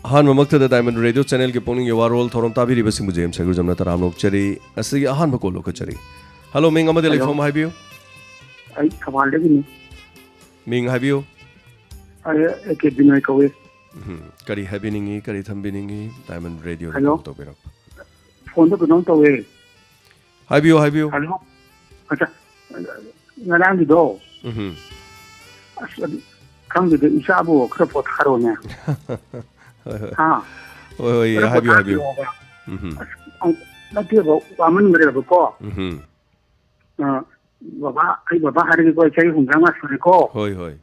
Ahmad diamond radio channel के पुनिंग वारोल theorem ताबीरी busing GeM सेगु जमना तराम लोकचरी असि अहन को लोकचरी हेलो मिंग अमदे लेफोम हाइबियो आई कमाल देगिनी मिंग हाइबियो आई एके बिनोय कवे करी हाइबिनिंगी करी थंबिनिंगी डायमंड रेडियो हेलो तो बेरा फोन तो बिनों तो वे हाइबियो हेलो अच्छा ngaraang do khang de isabu khra pot kharo ne ha oi habiyo na te ba waman mere ba ko baba har ki ko chai hung ma suri ko hoi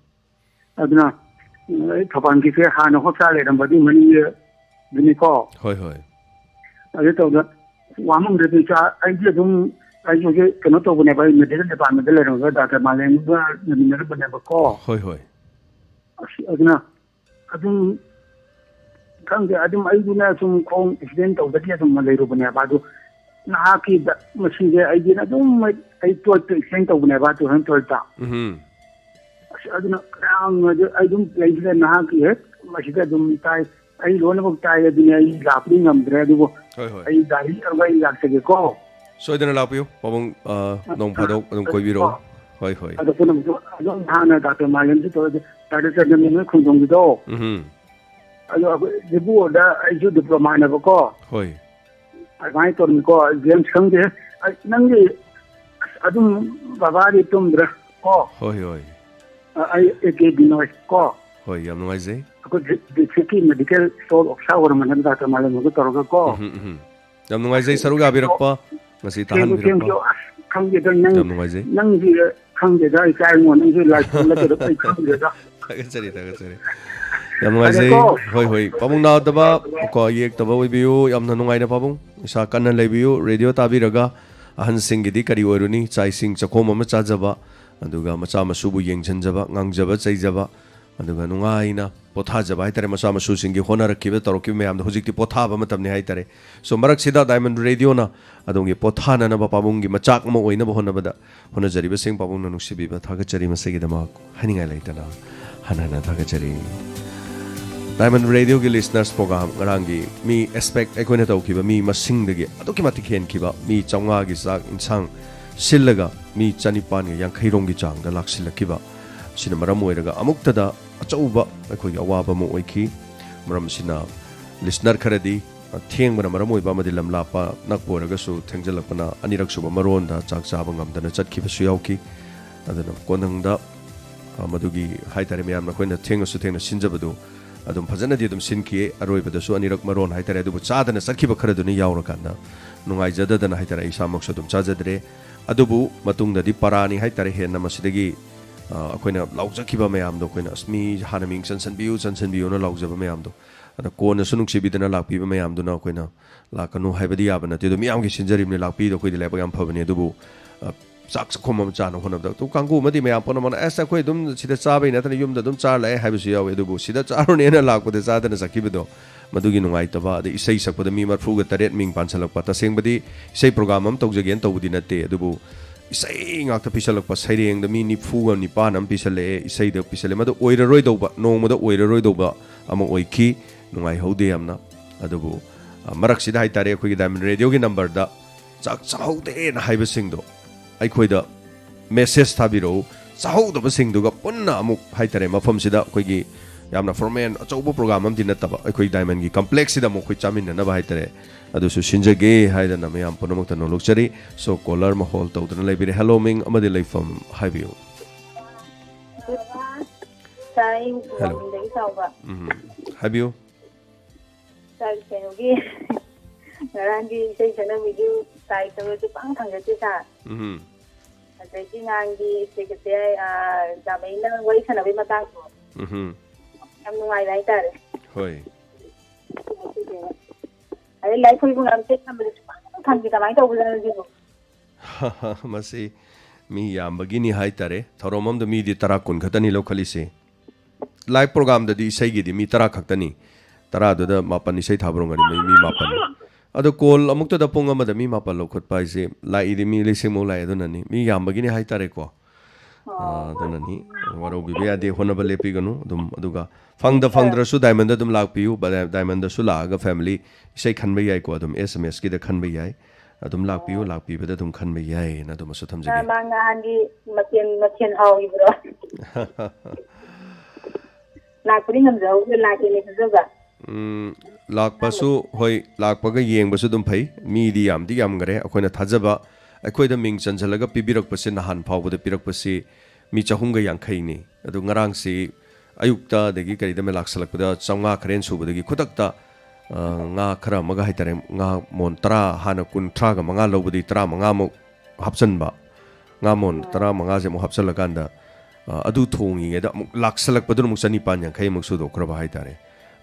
aduna thoban ki se ha no ho cha le ram ba di mani ni ko hoi ade to da waman de cha ai je dum ai jo je kano to bune ba me de ba me de le ro da ta ma le ba ni me ba ne ba ko hoi aduna adum kang de adum ai duna sum khong accident to da dia sum ma le ro bune ba do na ki da machine de ai dina dum ai to accident to bune ba to han to ta aduna kang de ai dum play de na ki he machine de dum tai ai lo na ba tai aduna ai la pri ngam dre du ai dari ar ba yak se ko soidana lapiyo pabong nong phado adum koi biro hoi ado punam do adum hana da te mayan ji to da de se ne khung dong do ado de bu da ai ju diploma na ba ko hoi ai mai to ni ko game sang de nang ji adum baba ri tum dra ko hoi ai eke binoy ko hoi yam noi ze ko de chiki medical store of shower man da ta malan ko to ko yam noi ze saruga birakpa ngasi tahan birakpa khang de nang ji khang de dai kai mo nang ji lai thong la de pai khang de da tagachari yam ngai zai hoi pabung na daba ko yek daba oi biu yam na nungai na pabung isa kan na lebiu radio tabi raga ahan sing gi di kari oruni chai sing chakhom ama cha jaba aduga macha masu bu yeng chan jaba ngang jaba chai jaba aduga nungai na potha jaba hai tare macha masu sing gi hona rakhibe toroki me am hojik ti potha ba matam ne hai tare so marak sida diamond radio na adongi potha na na ba pabung gi machak ma oina ba hona bada hona jari ba sing pabung na nuksibi ba thaga chari ma segi dama haningai laitana hanana thaga chari Diamond Radio के listeners program ngaranggi mi expect ekone tawkiba mi masingdagi aduki mati khen kiba mi chawnga gi sak insang sillaga mi chanipan gi yankhai rong gi chang da laksilakiba sina maram oiraga amukta da achauba ekoi gi awaba mo oiki maram sina listener kharadi theng mana maram oiba madi lamla pa nakporaga su thengjalapana anirak suba maron da chak chaba ngamdana chatkiba su yauki adana konangda madugi haitare miyam na koina thenga su thengna sinjabadu adum phajana di adum sinki aroibada su anirak maron haitare adu chadana sakhiba kharaduni yaurakanda nungai jadadana haitare isamak su dum chajadre adubu matungda di parani haitare henna masidagi akoina laujakhiba mayam do koina asmi hanaming sansan biu na laujaba mayam do ada kona sunung sibidana lakpiba mayam do na koina lakanu haibadi yabana ti do miyam gi sinjarim ne lakpi do koidi leba yam phabani adubu sak sakhom am chana honabda tu kangu madi mayam pona mana asa koi dum sida chabai na tani yumda dum char lai haibisu yawe adubu sida charu ne na lakpade chadana sakibido madugi nungai taba ade isai sakpada mi marfu ga taret ming pansalak pa tasengbadi isai program am tawjagen tawbudi natte adubu isai ngakta pisalak pa saireng da mi nifu ga nipan am pisale isai da pisale madu oiraroi doba nongmada oiraroi doba ama oiki nungai haude amna adubu marak sida hai tare khoi diamond radio gi number da chak chaude na haibasing do ꯑꯩꯈꯣꯏꯗ message ꯊꯥꯕꯤꯔꯛꯎ ꯆꯥꯍꯧꯗꯕꯁꯤꯡꯗꯨꯒ ꯄꯨꯟꯅ ꯑꯃꯨꯛ ꯍꯥꯏꯇꯥꯔꯦ ꯃꯐꯝꯁꯤꯗ ꯑꯩꯈꯣꯏꯒꯤ ꯌꯥꯝꯅ formal ꯑꯆꯧꯕ programme ꯑꯃꯗꯤ ꯅꯠꯇꯕ ꯑꯩꯈꯣꯏ ꯗꯥꯏꯃꯟꯒꯤ ꯀꯝꯄ꯭ꯂꯦꯛꯁꯁꯤꯗ ꯑꯃꯨꯛ ꯑꯩꯈꯣꯏ ꯆꯥꯃꯤꯟꯅꯅꯕ ꯍꯥꯏꯇꯥꯔꯦ ꯑꯗꯨꯁꯨ ꯁꯤꯟꯖꯒꯦ ꯍꯥꯏꯗꯅ ꯃꯌꯥꯝ ꯄꯨꯝꯅꯃꯛꯇ ꯅꯣꯛꯆꯔꯤ ꯁꯣ ꯀꯣꯂꯔ ꯑꯃ ꯍꯣꯜ ꯇꯧꯗꯨꯅ ꯂꯩꯕꯤꯔꯦ ꯍꯦꯜꯂꯣ ꯃꯤꯡ ꯑꯃꯗꯤ ꯂꯩꯐꯝ ꯍꯥꯏꯕꯤꯌꯨ ꯍꯦꯜꯂꯣ ꯍꯥꯏꯕꯤꯌꯨ ꯀꯩꯅꯣꯒꯤ ꯉꯔꯥꯡꯒꯤ ꯏꯁꯩ ꯁꯛꯅꯕꯤꯗꯨ ꯇꯥꯏ ꯇꯧꯔꯁꯨ ꯄꯥꯡ ꯊꯥꯡꯒꯠꯇꯦ ꯁꯥꯔ ꯑꯗꯒꯤ ꯉꯥꯡꯒꯤ ꯁꯦꯀ꯭ꯔꯦꯇꯔꯤ ꯖꯥꯃꯩꯅ ꯋꯥꯔꯤ ꯁꯥꯟꯅꯕꯒꯤ ꯃꯇꯥꯡꯗꯣ ꯌꯥꯝ ꯅꯨꯡꯉꯥꯏꯕ ꯍꯥꯏꯇꯥꯔꯦ ꯍꯣꯏ ꯑꯗꯩ ꯂꯥꯏꯈꯨꯏꯕꯨ ꯉꯝꯇꯦ ꯊꯝꯕꯗꯁꯨ ꯄꯥꯡ ꯊꯝꯕꯤ ꯀꯃꯥꯏꯅ ꯇꯧꯕꯖꯥꯠꯅꯣ ꯁꯤꯕꯨ ꯃꯁꯤ ꯃꯤ ꯌꯥꯝꯕꯒꯤꯅꯤ ꯍꯥꯏꯇꯥꯔꯦ ꯊꯧꯔꯝ ꯑꯃꯗ ꯃꯤꯗꯤ 10-20 ꯈꯛꯇꯅꯤ ꯂꯧꯈꯠꯂꯤꯁꯦ ꯂꯥꯏꯚ ꯄ꯭ꯔꯣꯒ꯭ꯔꯥꯝꯗꯗꯤ ꯏꯁꯩꯒꯤꯗꯤ ꯃꯤ 10 ꯈꯛꯇꯅꯤ 10ꯗꯨꯗ 9 ꯏꯁꯩ ꯊꯥꯕꯔꯝꯒꯅꯤ ꯃꯤ 9 ꯑꯗꯣ ꯀꯣꯜ ꯑꯃꯨꯛꯇꯗ ꯄꯨꯡ ꯑꯃꯗ ꯃꯤ 9 ꯂꯧꯈꯠꯄ ꯍꯥꯏꯁꯦ ꯂꯥꯛꯏꯗꯤ ꯃꯤ 100,000ꯃꯨꯛ ꯂꯥꯛꯑꯦ ꯑꯗꯨꯅꯅꯤ ꯃꯤ ꯌꯥꯝꯕꯒꯤꯅꯤ ꯍꯥꯏꯇꯥꯔꯦꯀꯣ ꯑꯗꯨꯅꯅꯤ ꯋꯥꯔꯧꯕꯤꯕ ꯌꯥꯗꯦ ꯍꯣꯠꯅꯕ ꯂꯦꯞꯄꯤꯒꯅꯨ ꯑꯗꯨꯝ ꯑꯗꯨꯒ ꯐꯪꯗ꯭ꯔꯁꯨ ꯗꯥꯏꯃꯟꯗ ꯑꯗꯨꯝ ꯂꯥꯛꯄꯤꯌꯨ ꯗꯥꯏꯃꯟꯗꯁꯨ ꯂꯥꯛꯑꯒ ꯐꯦꯃꯤꯂꯤ ꯏꯁꯩ ꯈꯟꯕ ꯌꯥꯏꯀꯣ ꯑꯗꯨꯝ SMS ꯀꯤꯗ ꯈꯟꯕ ꯌꯥꯏ ꯑꯗꯨꯝ ꯂꯥꯛꯄꯤꯌꯨ ꯂꯥꯛꯄꯤꯕꯗ ꯑꯗꯨꯝ ꯈꯟꯕ ꯌꯥꯏꯅ ꯑꯗꯨꯃꯁꯨ ꯊꯝꯖꯒꯦ ꯅꯍꯥꯟꯒꯤ ꯃꯊꯦꯜ ꯍꯥꯎꯈꯤꯕ꯭ꯔꯣ ꯂꯥꯛꯄꯗꯤ ꯉꯝꯖꯍꯧꯗ꯭ꯔꯦ ꯂꯥꯛꯀꯦꯅꯦ ꯈꯟꯖꯕ ꯂꯥꯛꯄꯁꯨ ꯍꯣꯏ ꯂꯥꯛꯄꯒ ꯌꯦꯡꯕꯁꯨ ꯑꯗꯨꯝ ꯐꯩ ꯃꯤꯗꯤ ꯌꯥꯝꯗꯤ ꯌꯥꯝꯈꯔꯦ ꯑꯩꯈꯣꯏꯅ ꯊꯥꯖꯕ ꯑꯩꯈꯣꯏꯗ ꯃꯤꯡ ꯆꯟꯁꯤꯜꯂꯒ ꯄꯤꯕꯤꯔꯛꯄꯁꯤ ꯅꯍꯥꯟ ꯐꯥꯎꯕꯗ ꯄꯤꯔꯛꯄꯁꯤ ꯃꯤ 350ꯅꯤ ꯑꯗꯨ ꯉꯔꯥꯡꯁꯤ ꯑꯌꯨꯛꯇ ꯑꯗꯒꯤ ꯀꯔꯤꯗ ꯂꯥꯛꯁꯜꯂꯛꯄꯗ 500 ꯈꯔꯦꯟ ꯁꯨꯕꯗꯒꯤ ꯈꯨꯗꯛꯇ ꯉꯥ ꯈꯔ ꯑꯃꯒ ꯍꯥꯏꯇꯥꯔꯦ ꯉꯥ ꯃꯣꯟ 10 ꯍꯥꯟꯅ 35 ꯂꯧꯕꯗꯤ 15 ꯍꯥꯞꯆꯟꯕ ꯉꯥ ꯃꯣꯟ 15ꯁꯦ ꯑꯃꯨꯛ ꯍꯥꯞꯆꯜꯂꯀꯥꯟꯗ ꯑꯗꯨ ꯊꯣꯡꯉꯤꯉꯩꯗ ꯑꯃꯨꯛ ꯂꯥꯛꯁꯜꯂꯛꯄꯗꯨꯅ ꯑꯃꯨꯛ 250 ꯑꯃꯨꯛ ꯁꯨꯗꯣꯛꯈ꯭ꯔꯕ ꯍꯥꯏꯇꯥꯔꯦ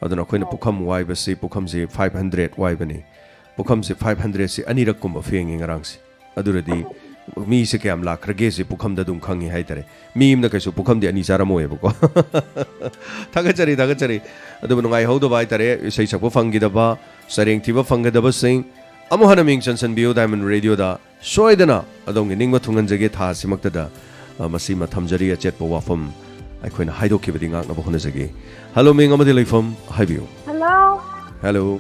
ꯑꯗꯨꯅ ꯑꯩꯈꯣꯏꯅ ꯄꯨꯈꯝ ꯋꯥꯏꯕꯁꯤ ꯄꯨꯈꯝꯁꯤ 500 ꯋꯥꯏꯕꯅꯤ ꯄꯨꯈꯝꯁꯤ 500ꯁꯤ ꯑꯅꯤꯔꯛꯀꯨꯝꯕ ꯐꯦꯡꯉꯤ ꯉꯔꯥꯡꯁꯤ ꯑꯗꯨꯔꯗꯤ ꯃꯤꯁꯦ ꯀꯌꯥꯝ ꯂꯥꯛꯈ꯭ꯔꯒꯦꯁꯦ ꯄꯨꯈꯝꯗ ꯑꯗꯨꯝ ꯈꯪꯉꯤ ꯍꯥꯏꯇꯥꯔꯦ ꯃꯤ ꯑꯃꯅ ꯀꯩꯁꯨ ꯄꯨꯈꯝꯗꯤ 2 ꯆꯥꯔꯝꯃꯣꯏꯕꯀꯣ ꯊꯥꯒꯠꯆꯔꯤ ꯑꯗꯨꯕꯨ ꯅꯨꯡꯉꯥꯏꯍꯧꯗꯕ ꯍꯥꯏꯇꯥꯔꯦ ꯏꯁꯩ ꯁꯛꯄ ꯐꯪꯈꯤꯗꯕ ꯁꯩꯔꯦꯡ ꯊꯤꯕ ꯐꯪꯒꯗꯕꯁꯤꯡ ꯑꯃꯨꯛ ꯍꯟꯅ ꯃꯤꯡ ꯆꯟꯁꯤꯟꯕꯤꯌꯨ ꯗꯥꯏꯃꯟ ꯔꯦꯗꯤꯑꯣꯗ ꯁꯣꯏꯗꯅ ꯑꯗꯣꯝꯒꯤ ꯅꯤꯡꯕ ꯊꯨꯡꯍꯟꯖꯒꯦ ꯊꯥ ꯑꯁꯤꯃꯛꯇꯗ ꯃꯁꯤꯃ ꯊꯝꯖꯔꯤ ꯑꯆꯦꯠꯄ ꯋꯥꯐꯝ ꯑꯩꯈꯣꯏꯅ ꯍꯥꯏꯗꯣꯛꯈꯤꯕꯗꯤ ꯉꯥꯛꯅꯕ ꯍꯣꯠꯅꯖꯒꯦ ꯍꯜꯂꯣ ꯃꯤꯡ ꯑꯃꯗꯤ ꯂꯩꯐꯝ ꯍꯥꯏꯕꯤꯌꯨ ꯍꯜꯂꯣ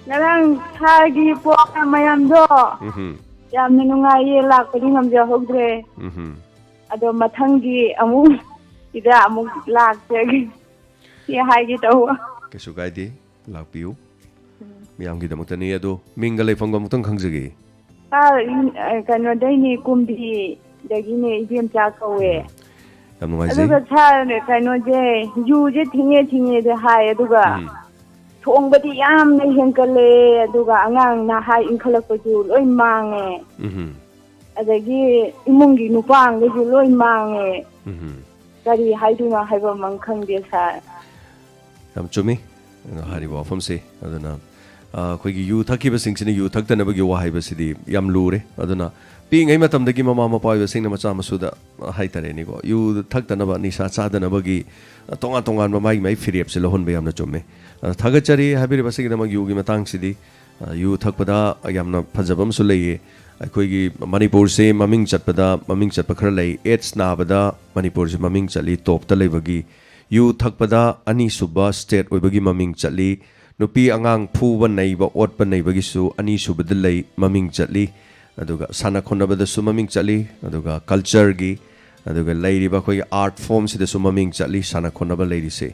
ꯉꯔꯥꯡ ꯁꯥꯔꯒꯤ ꯄ꯭ꯔꯣꯒ꯭ꯔꯥꯝ ꯃꯌꯥꯝꯗꯣ ꯌꯥꯝꯅ ꯅꯨꯡꯉꯥꯏꯌꯦ ꯂꯥꯛꯄꯗꯤ ꯉꯝꯖꯍꯧꯗ꯭ꯔꯦ ꯑꯗꯣ ꯃꯊꯪꯒꯤ ꯑꯃꯨꯛ ꯁꯤꯗ ꯑꯃꯨꯛ ꯂꯥꯛꯆꯒꯦ ꯁꯤ ꯍꯥꯏꯒꯦ ꯇꯧꯕ ꯀꯩꯁꯨ ꯀꯥꯏꯗꯦ ꯂꯥꯛꯄꯤꯌꯨ ꯃꯤꯌꯥꯝꯒꯤꯗꯃꯛꯇꯅꯤ ꯑꯗꯣ ꯃꯤꯡꯒ ꯂꯩꯐꯝꯒ ꯑꯃꯨꯛꯇꯪ ꯈꯪꯖꯒꯦ ꯀꯩꯅꯣꯗꯩꯅꯦ ꯀꯨꯝꯕꯤꯗꯒꯤꯅꯦ ꯏꯕꯦꯝꯆꯥ ꯀꯧꯋꯦ ꯌꯥꯝ ꯅꯨꯡꯉꯥꯏꯖꯩ ꯑꯗꯨꯒ ꯁꯥꯔ ꯀꯩꯅꯣꯁꯦ ꯌꯨꯁꯦ ꯊꯤꯡꯉꯦꯗ ꯍꯥꯏ ꯑꯗꯨꯒ ꯊꯣꯡꯕꯗꯤ ꯌꯥꯝꯅ ꯍꯦꯟꯀꯠꯂꯦ ꯑꯗꯨꯒ ꯑꯉꯥꯡ ꯅꯍꯥ ꯏꯟꯈꯠꯂꯛꯄꯁꯨ ꯂꯣꯏ ꯃꯥꯡꯉꯦ ꯑꯗꯒꯤ ꯏꯃꯨꯡꯒꯤ ꯅꯨꯄꯥꯡꯒꯩꯁꯨ ꯂꯣꯏ ꯃꯥꯡꯉꯦ ꯀꯔꯤ ꯍꯥꯏꯗꯣꯏꯅꯣ ꯍꯥꯏꯕ ꯑꯃ ꯈꯪꯗꯦ ꯁꯥꯔ ꯌꯥꯝ ꯆꯨꯝꯃꯤ ꯍꯥꯏꯔꯤꯕ ꯋꯥꯐꯝꯁꯤ ꯑꯗꯨꯅ ꯑꯩꯈꯣꯏꯒꯤ ꯌꯨ ꯊꯛꯈꯤꯕꯁꯤꯡꯁꯤꯅ ꯌꯨ ꯊꯛꯇꯅꯕꯒꯤ ꯋꯥꯍꯩꯕꯁꯤꯗꯤ ꯌꯥꯝ ꯂꯨꯔꯦ ꯑꯗꯨꯅ ꯄꯤꯛꯏꯉꯩ ꯃꯇꯝꯗꯒꯤ ꯃꯃꯥ ꯃꯄꯥ ꯑꯣꯏꯕꯁꯤꯡꯅ ꯃꯆꯥ ꯃꯁꯨꯗ ꯍꯥꯏꯇꯥꯔꯦꯅꯦꯀꯣ ꯌꯨ ꯊꯛꯇꯅꯕ ꯅꯤꯁꯥ ꯆꯥꯗꯅꯕꯒꯤ ꯇꯣꯉꯥꯟꯕ ꯃꯥꯒꯤ ꯐꯤꯔꯦꯞꯁꯦ ꯂꯧꯍꯟꯕ ꯌꯥꯝꯅ ꯆꯨꯝꯃꯦ ꯊꯥꯒꯠꯆꯔꯤ ꯍꯥꯏꯕꯤꯔꯤꯕꯁꯤꯒꯤꯗꯃꯛ ꯌꯨꯒꯤ ꯃꯇꯥꯡꯁꯤꯗꯤ ꯌꯨ ꯊꯛꯄꯗ ꯌꯥꯝꯅ ꯐꯖꯕ ꯑꯃꯁꯨ ꯂꯩꯌꯦ ꯑꯩꯈꯣꯏꯒꯤ ꯃꯅꯤꯄꯨꯔꯁꯦ ꯃꯃꯤꯡ ꯆꯠꯄ ꯈꯔ ꯂꯩ ꯑꯦꯗꯁ ꯅꯥꯕꯗ ꯃꯅꯤꯄꯨꯔꯁꯦ ꯃꯃꯤꯡ ꯆꯠꯂꯤ ꯇꯣꯞꯇ ꯂꯩꯕꯒꯤ ꯌꯨ ꯊꯛꯄꯗ ꯑꯅꯤꯁꯨꯕ ꯁ꯭ꯇꯦꯠ ꯑꯣꯏꯕꯒꯤ ꯃꯃꯤꯡ ꯆꯠꯂꯤ ꯅꯨꯄꯤ ꯑꯉꯥꯡ ꯐꯨꯕ ꯅꯩꯕ ꯑꯣꯠꯄ ꯅꯩꯕꯒꯤꯁꯨ ꯑꯅꯤꯁꯨꯕꯗ lei maming chatli aduga sana khonabada su maming chatli aduga culture gi aduga leiriba khoi art form sida su maming chatli sana khonaba leiri se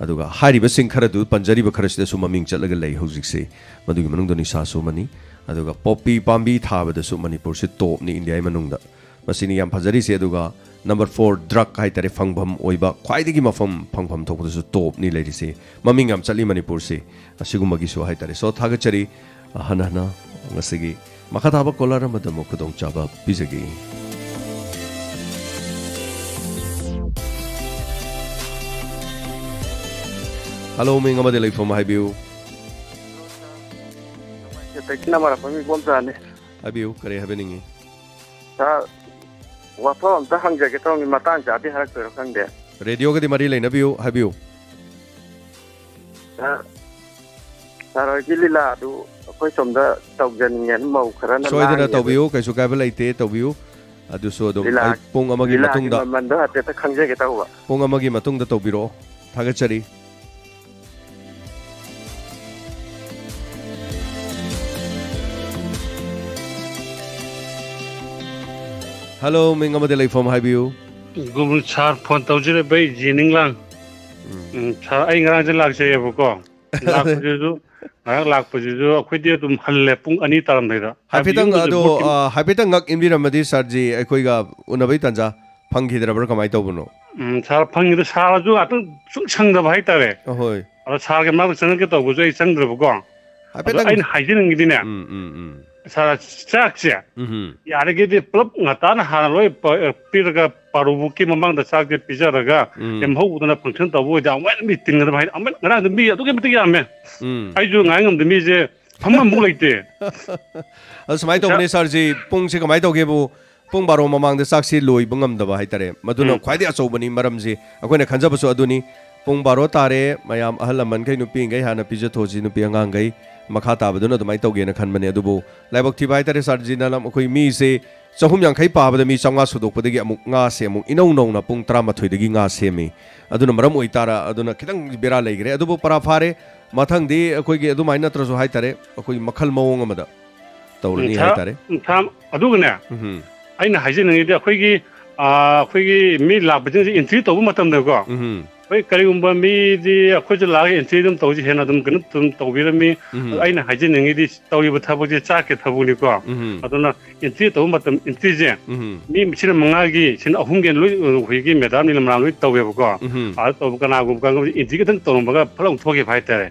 aduga hariba sing khara du panjari ba khara sida su maming chatlaga lei hojik se madugi manung doni sa su mani aduga poppy pambi thabada su manipur se top ni india manung da masini yam phajari se aduga number 4 drug hai tare fangbam oiba khwaidagi mafam phangpham thokda su top ni leiri se maming am chali manipur se asigumagi su hai tare so thagachari hanana ngasigi makataba kolara madamo khudong chaba bijagi hello ming amade lai from haibiu tekina mara pami bomzane haibiu kare happening ta wafam ta hangja ke tong matang ja bi harak to khangde radio ga di mari leina biu haibiu ta saro gilila du koi somda tawjan ngen mau kharana soidana tawbiu kaisu kai ba leite tawbiu adu so do pung amagi matungda manda ate ta khangje ke tawwa pung amagi matungda tawbiro thagachari hello ming amade lai from haibiu gubun char phone tawjire bai jining lang char ai ngarang je lak je bu ko lak ju lak pu ju akhoi de dum halle pung ani taram dai da haipetang ado haipetang ngak inbiramadi sarji akhoi ga unabai tanja phangkhidra kamai tawbuno char phangi da sara ju atang sung sang da bai tare hoi ara char ge mak chang ke taw bu ju ai chang dra bu ko haipetang ai haijin ngi dine sara chakse yare ge de plop ngata na ha loi pirga parubu ki mamang da chak de pijaraga em ho udana function ta bo ja wen meeting da bai amen ngara de mi adu ke miti ya me ai ju ngai ngam de mi je phamma mu laite asmai to ne sarji pung se kamai to ge bu pung baro mamang da chak si loi bangam da ba hai tare maduna khwaidi achobani maram ji akoina khanjaba su aduni Pung baro tare mayam ahal laman kay nupi ngay hana pija thoji nupi angang ngay makha tabaduna dumai tawge na khan mane adubu laibak thibai tare sarji na lam akoi mi se chahum yang khai pabada mi changa sudok padagi amuk nga se amuk inau nau na pung 13 dagi nga se mi aduna maram oitara aduna khitang bera leigre adubu para phare mathang di akoi ge adumai na trasu hai tare akoi makhal mawong amada tawrani hai tare tham adugna aina haijin ngi di akoi gi mi labjin entry to matam da ko Karigumba mi di ako lagi entry dum tawji hena dum kan tum tawbirami aina hajin ngi di tawi bathaboji chake thabuni ko aduna entry taw matam entry je mi michira mangagi sin ahumgen loi huigi medam ni lamra loi tawbe ko a taw kana gum kan entry ka tang tawm baga phalong thoge bhai tare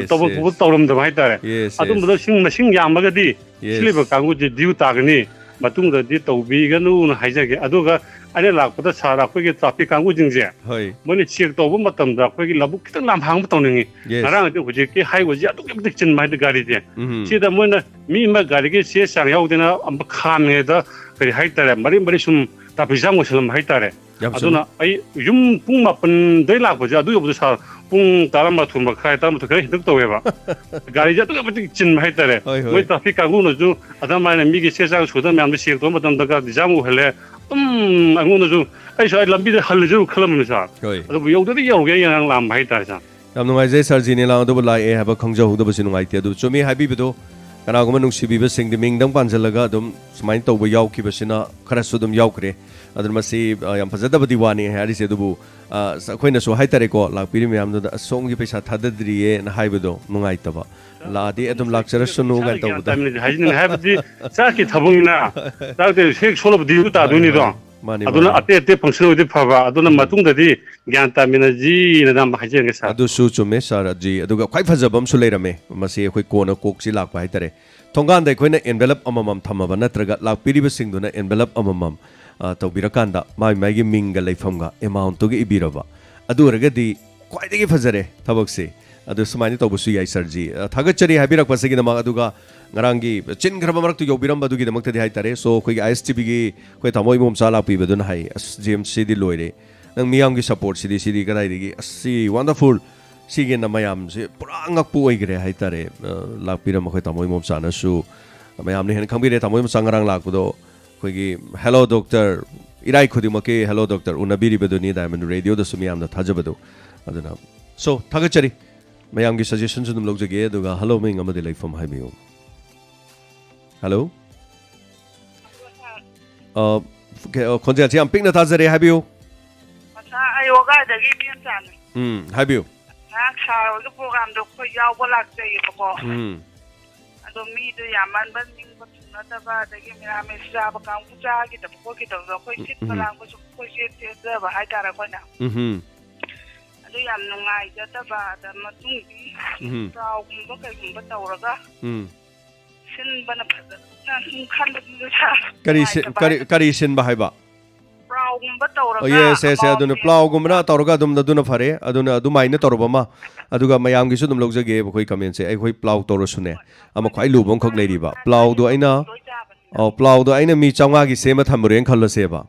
taw bu tawram da bhai tare adum da sing yamaga di siliba kangu ji diu tagni matung da di tawbi ga nu haijage aduga ane lakpada sara khoi ge traffic kangu jingje hoi moni check to bu matam da khoi ge labuk kitang lam hang taw ningi narang de huji ke highway ji aduk dik chin mai de gari je si da mona mi ma gari ge se sang yaw de na am kham ne da kari hai tare mari sum ta pisang waslam hai tare aduna ai yum pung ma pen dei lak ba ja du yobu sa pung taram ma thum ba khai taram to kai hiduk to we ba gari ja aduk dik chin mai tare moi traffic kangu no ju adam mai mi ge se sang suda myam de check to matam da ga jamu hele 안고는 아이서 람비데 할르죠 클럽면서 아주 여우들이 여우게 그냥 람 하이다자 남노아이제 설진이 라운드 라이 하바 강저후도 버시는 아이디어도 좀이 하비비도 그나고만 농시비베 생데 밍당 반절라가 좀 스마인 또버 야우키버시나 카라스 좀 야우크레 아들 마시 얌 파자다버디 와니 하리세도부 아코이나소 하이타레고 락피리 미암도 송기 페사 타드드리에 나 하이베도 농아이타바 라디 에돔 락처러스노 간타보다 하이는 하이버디 사키 타봉이나 다데 색 솔업 디우다 눈이도 아도나 아떼 펑션 어디 파바 아도나 마퉁다디 갸안타미나지 나담 하이제게 사 아두수 좀메 사라지 아두가 콰이 파자범 술레라메 마시 코이 코나 kok지 lakpa haitare thonggan dai khoina envelope amamam thamaba natraga lakpiriba singduna envelope amamam tawbirakanda mai gi minga leifamga amount to gi ibiraba adu ragadi kwai degi fajare thabakse adu sumani tawbusu yai sarji thagachari habirak pasegi nama aduga ngarangi chin graba marak tu yobiram badugi damak tadi haitare so khoi ISTB gi khoi tamoi mom sala pi bedun hai GMC di loire nang miyam gi support sidi kadai digi asi wonderful sige na mayam se pura ngakpu oigre haitare lakpiram khoi tamoi mom sana su mayam ne hen khambire tamoi mom sangarang lakpudo khoi gi hello doctor irai khudi make hello doctor unabiri beduni diamond radio da sumiyam da thajabado aduna so thagachari mayam gi suggestions dum logjage aduga hello ming amade laifam haibiyo hello konjal chi am ping na thajare haibiyo asa ayoga da gi pian san haibiyo na khao ga program do ko yaw ba lak dai ko ado mi do yaman ban ning ko na da ba da gi mira me sa ba kan ku ja gi da ko gi da ko sit ba lang ko sit te ba hai ta ra ko na ado yam nungai ja da ba da ma tung bi taw kum ba kai kum ba taw ra ga sin ba na na sun khan da kari sin ba hai ba yes aduna plow gumna tawraga dum duna phare aduna adumaina tawrabama aduga mayam gi su dum logjage bkhoi comment se ai khoi plow tawrosune ama khwai lubong khok leiriba plow do aina mi changa gi sema thamren khalase ba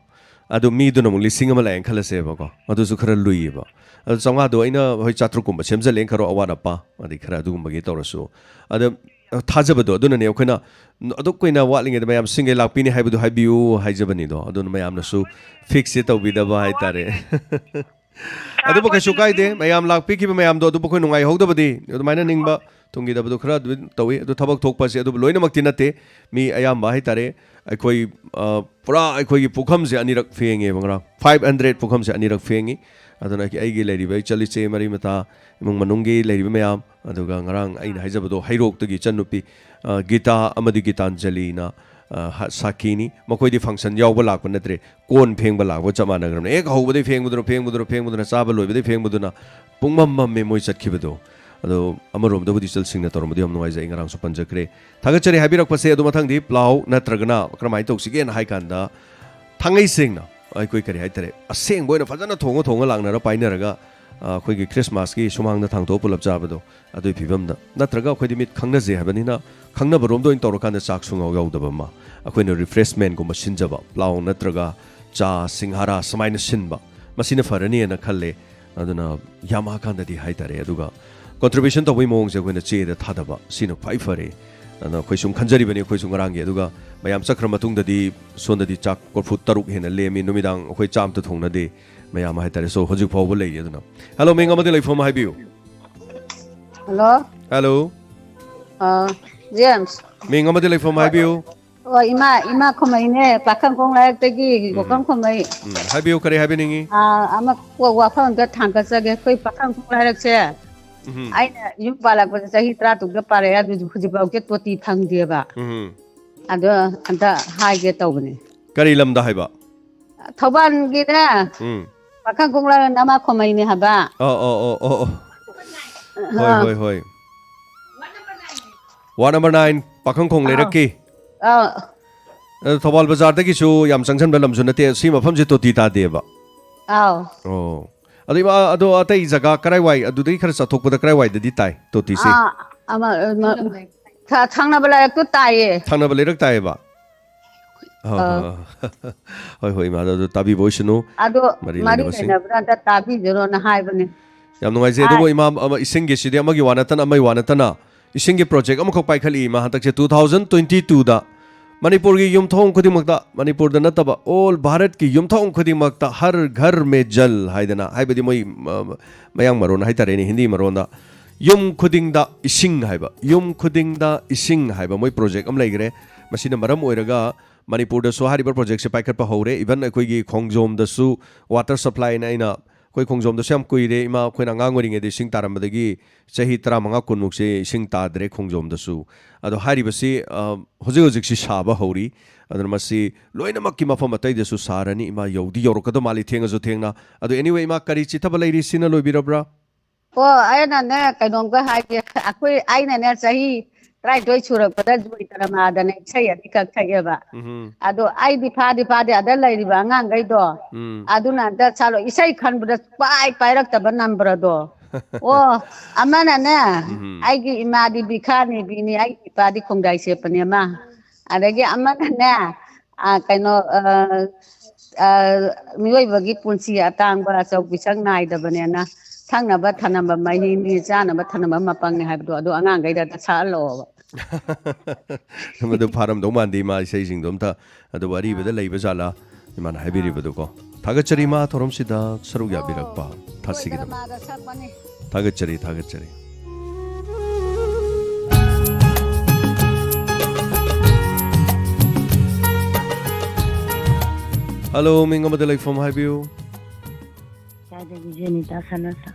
adu mi du namung lising ama lang khalase ba ko adu su khara lui ba adu changa do aina hoi chatru kum semja leng kharo awana pa adi khara du gum gi tawrosu adu thajabado aduna ne khoina adu koina watlinge mayam singe lakpini haibudu haibiu haijabani do aduna mayam na su fix it tawbidaba haitare adu ba kashu kai de mayam lakpi ki mayam do adu ba khoi nungai hodabadi adu maina ningba tungi da bu khara tawi adu thabak thokpa se adu loina makti nate mi ayam ba haitare akhoi pura akhoi gi pukham se anirak fenge bangra 500 pukham se anirak fengi aduna ki aigi leiri bai chali che mari mata imung manungi leiri mayam aduga ngarang aina haijabado hairok tagi channupi gita amadi gitanjali na sakini makoi di function yaw ba lakpa natre kon pheng ba lakwa chama nagram ek hobade pheng buduna chaba loibade pheng buduna pungmam mam me moi chatkibado ado amarom da budi chal singna tormadi am noi ja ingarang su panjakre thagachari habirak pase adu mathang di plow natragana kramai toksige na haikanda thangai singna ai koi kari haitare aseng boina fajana thonga langna ra painaraga khoi Christmas ki sumang na thangto pulap jabado adoi phibam da natraga khoi dimit khangna je habanina khangna barom do in torokan da chak sungaw yaudaba ma akhoi na refreshment ko machine jaba plow natraga cha singhara samaina sinba masina farani na khalle aduna yama kan da di hai tare aduga contribution to wi mong je koina che da thadaba sino phai fare ana khoi sum khanjari bani khoi sum rang ge aduga mayam sakra matung da di son da di chak kor fu taruk hena lemi numidang khoi cham ta thongna de mayam hai tare so hojuk phaw lei aduna hello menga made lai phom hai biu hello James menga made lai phom hai biu ima khomai ne pakhang kong lai tagi gokam khomai hai biu kare hai biningi ama wa phang da thang ka sage koi pakhang kong lai rak che aina yum pala ko sahi tra tu ga pare ya du khuji ba ke toti phang de ba ado anta hai ge tawne kari lam da hai ba thoban gi na pakhang kong lai nama khomai ne ha ba hoi Ward number 9 pakhang kong le rakki Thobal Bazar da ki chu yam sangchan balam chu nate si ma pham je to ti ta de ba adi ma ado atai jaga karai wai adu dei khar sa thok da karai wai da di tai to ti se ama thangna bala ek to tai ye thangna bala rak tai ba hoi ma da tabi boishnu ado mari na bra da tabi jero na hai bane yam nungai je do imam ising ge sidya ma gi wanatan amai wanatana ising ge project am khok pai khali ma hatak che 2022 da Manipur ki yumthong khudimakta Manipur da nataba all Bharat ki yumthong khudimakta har ghar mein jal haidana haibadi moi mayang maron haitare ni Hindi maron da yum khuding da ising haiba yum khuding da ising haiba moi project am laigre masina maram oiraga Manipur da so haribar project se paikhat pa hore even akoi gi khongjom da su water supply na ina koi khongjom da sam kuire ima khoina ngang oring edi sing taram badagi chahi 35 kunmuk se sing ta dre khongjom da su ado haribasi hoje hoje si saba hori adana masi loina makki mafam atai de su sarani ima yodi yorokado mali thenga jo thengna ado anyway ima kari chithaba leiri sina loibirabra aina ne kaidong ka hai akoi aina ne chahi try doi churak pada joi tarama da ne chai adi ka khaya ba ado ai di pha ada leiri ba ngang gai do aduna da chalo isai khan bra pai rak ta ban number do amana ne ai gi imadi bikhani bini ai pa di khongdai se pane ma adagi amana ne kaino mioi bagi punsi atang bara chau bisang nai da bane na thangna ba thanamba mai ni chana ba thanamba mapang ne hai do ado angang gai da cha lo madu pharam do mandi ma sei sing dom ta ado wari beda leiba jala iman haibiri bedu ko thagachari ma thorom sida sarug ya birakpa thasigi dam thagachari Hello minga madalai from Habiu Jenita Sanasa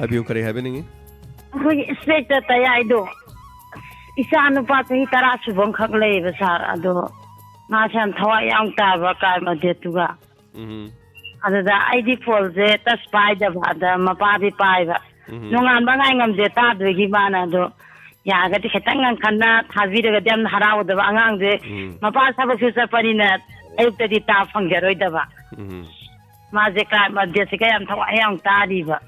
Habiu kare happening Hoi inspector tayaido Isanu pa hi tara subong khak lei basar ado ma san thawa yang ta ba ka ma de tuga ada ID fall je ta spy da ba da ma pa bi pai ba nungan ba ngai ngam je ta de gi ba na do ya ga ti khetang ngan khanna thabi de ga dem harau da ba ngang je ma pa sa ba future pani na ayuk ta di ta phang ge roi da ba ma je ka ma de se ka yam thawa yang ta di ba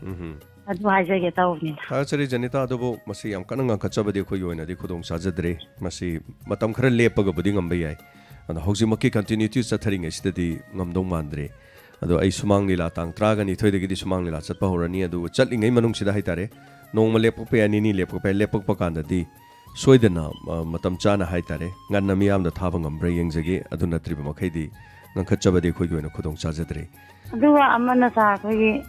adu hai je ge taw ni Thagachari Janita ado masi yam kananga khachabadi khoi oina di khudong sajadre masi matam khara lepaga budi ngam bai ai ana hauji makki continuity chathring estadi ngamdong mandre ado ai sumang lila tang traga ni thoidagi di sumang lila chatpa horani adu chatlingai manung sida haitare nongma lepok pe ani ni lepok pa kanda di soidana matam chana haitare nganna miyam da thaba ngambre yengjagi adu natriba makhai di ngakhatchabadi khoi oina khudong sajadre adu amana sa khoi